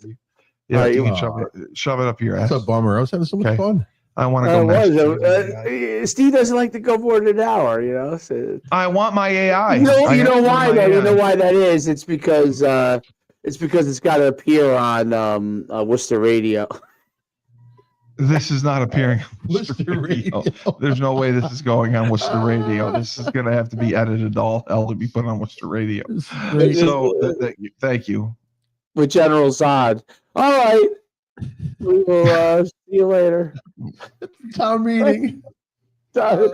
Yeah, Right, you can you- shove it up your ass. That's a bummer. I was having so much Okay. fun. I want to go. Steve doesn't like to go more than an hour, you know. So, I want my AI. you know I why want my though? You AI. know why that is? It's because it's got to appear on Worcester Radio. This is not appearing on Worcester Worcester Radio. Radio. There's no way this is going on Worcester Radio. This is going to have to be edited all hell to be put on Worcester Radio. Great. So thank you. With General Zod. All right. We will see you later. Town meeting. Town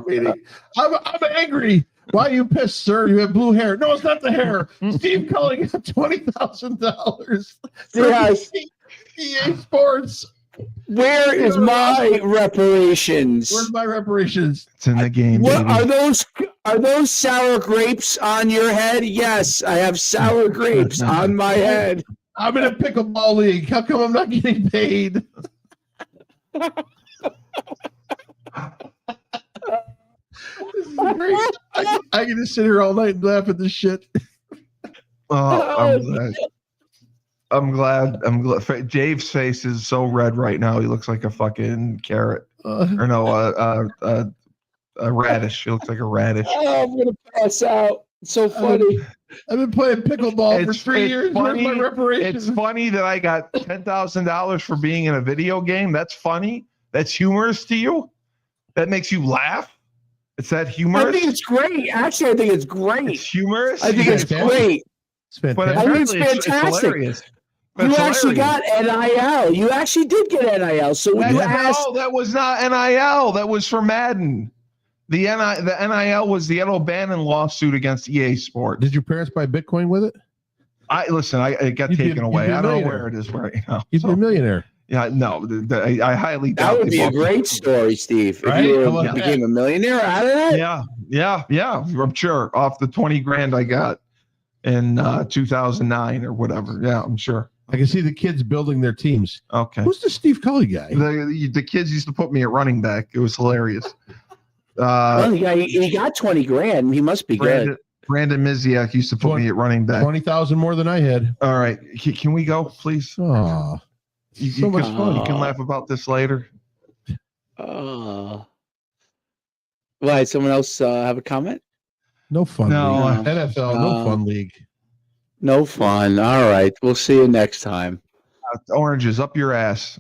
meeting. I'm angry. Why are you pissed, sir? You have blue hair. No, it's not the hair. Steve Culling got $20,000. Yes. EA Sports. Where is my reparations? Where's my reparations? It's in the game. What baby. are those sour grapes on your head? Yes, I have sour grapes on my head. I'm in a pickleball league. How come I'm not getting paid? This is great. I can just sit here all night and laugh at this shit. Oh, I'm glad. Dave's face is so red right now. He looks like a fucking carrot. Or no, a radish. He looks like a radish. Oh, I'm gonna pass out. It's so funny. I've been playing pickleball for 3 years. Where's my reparations? It's funny that I got $10,000 for being in a video game. That's funny. That's humorous to you. That makes you laugh. Is that humorous? I think it's great. Actually, I think it's great. It's humorous. I think it's great. It's But fantastic. I think it's apparently it's fantastic. hilarious. But You it's actually hilarious. got NIL. You actually did get NIL. So when you asked, No, that was not NIL. That was for Madden. The NIL was the Ed O'Bannon lawsuit against EA Sports. Did your parents buy Bitcoin with it? It got You'd be- taken away. you'd be a I don't know millionaire. where it is right now. You'd So, be a millionaire. Yeah, no, I highly doubt That would they be a bought- great story, Steve. Right? If you How about that? became a millionaire out of that. Yeah. I'm sure off the 20 grand I got in 2009 or whatever. Yeah, I'm sure. I can see the kids building their teams. Okay. Who's the Steve Cully guy? The kids used to put me at running back. It was hilarious. Well, he got 20 grand. He must be good. Brandon Miziak used to put me at running back. 20,000 more than I had. All right. Can we go, please? Oh, so much fun. You can laugh about this later. Why? Someone else have a comment? No fun No, league. NFL, no fun league. No fun. All right. We'll see you next time. Oranges up your ass.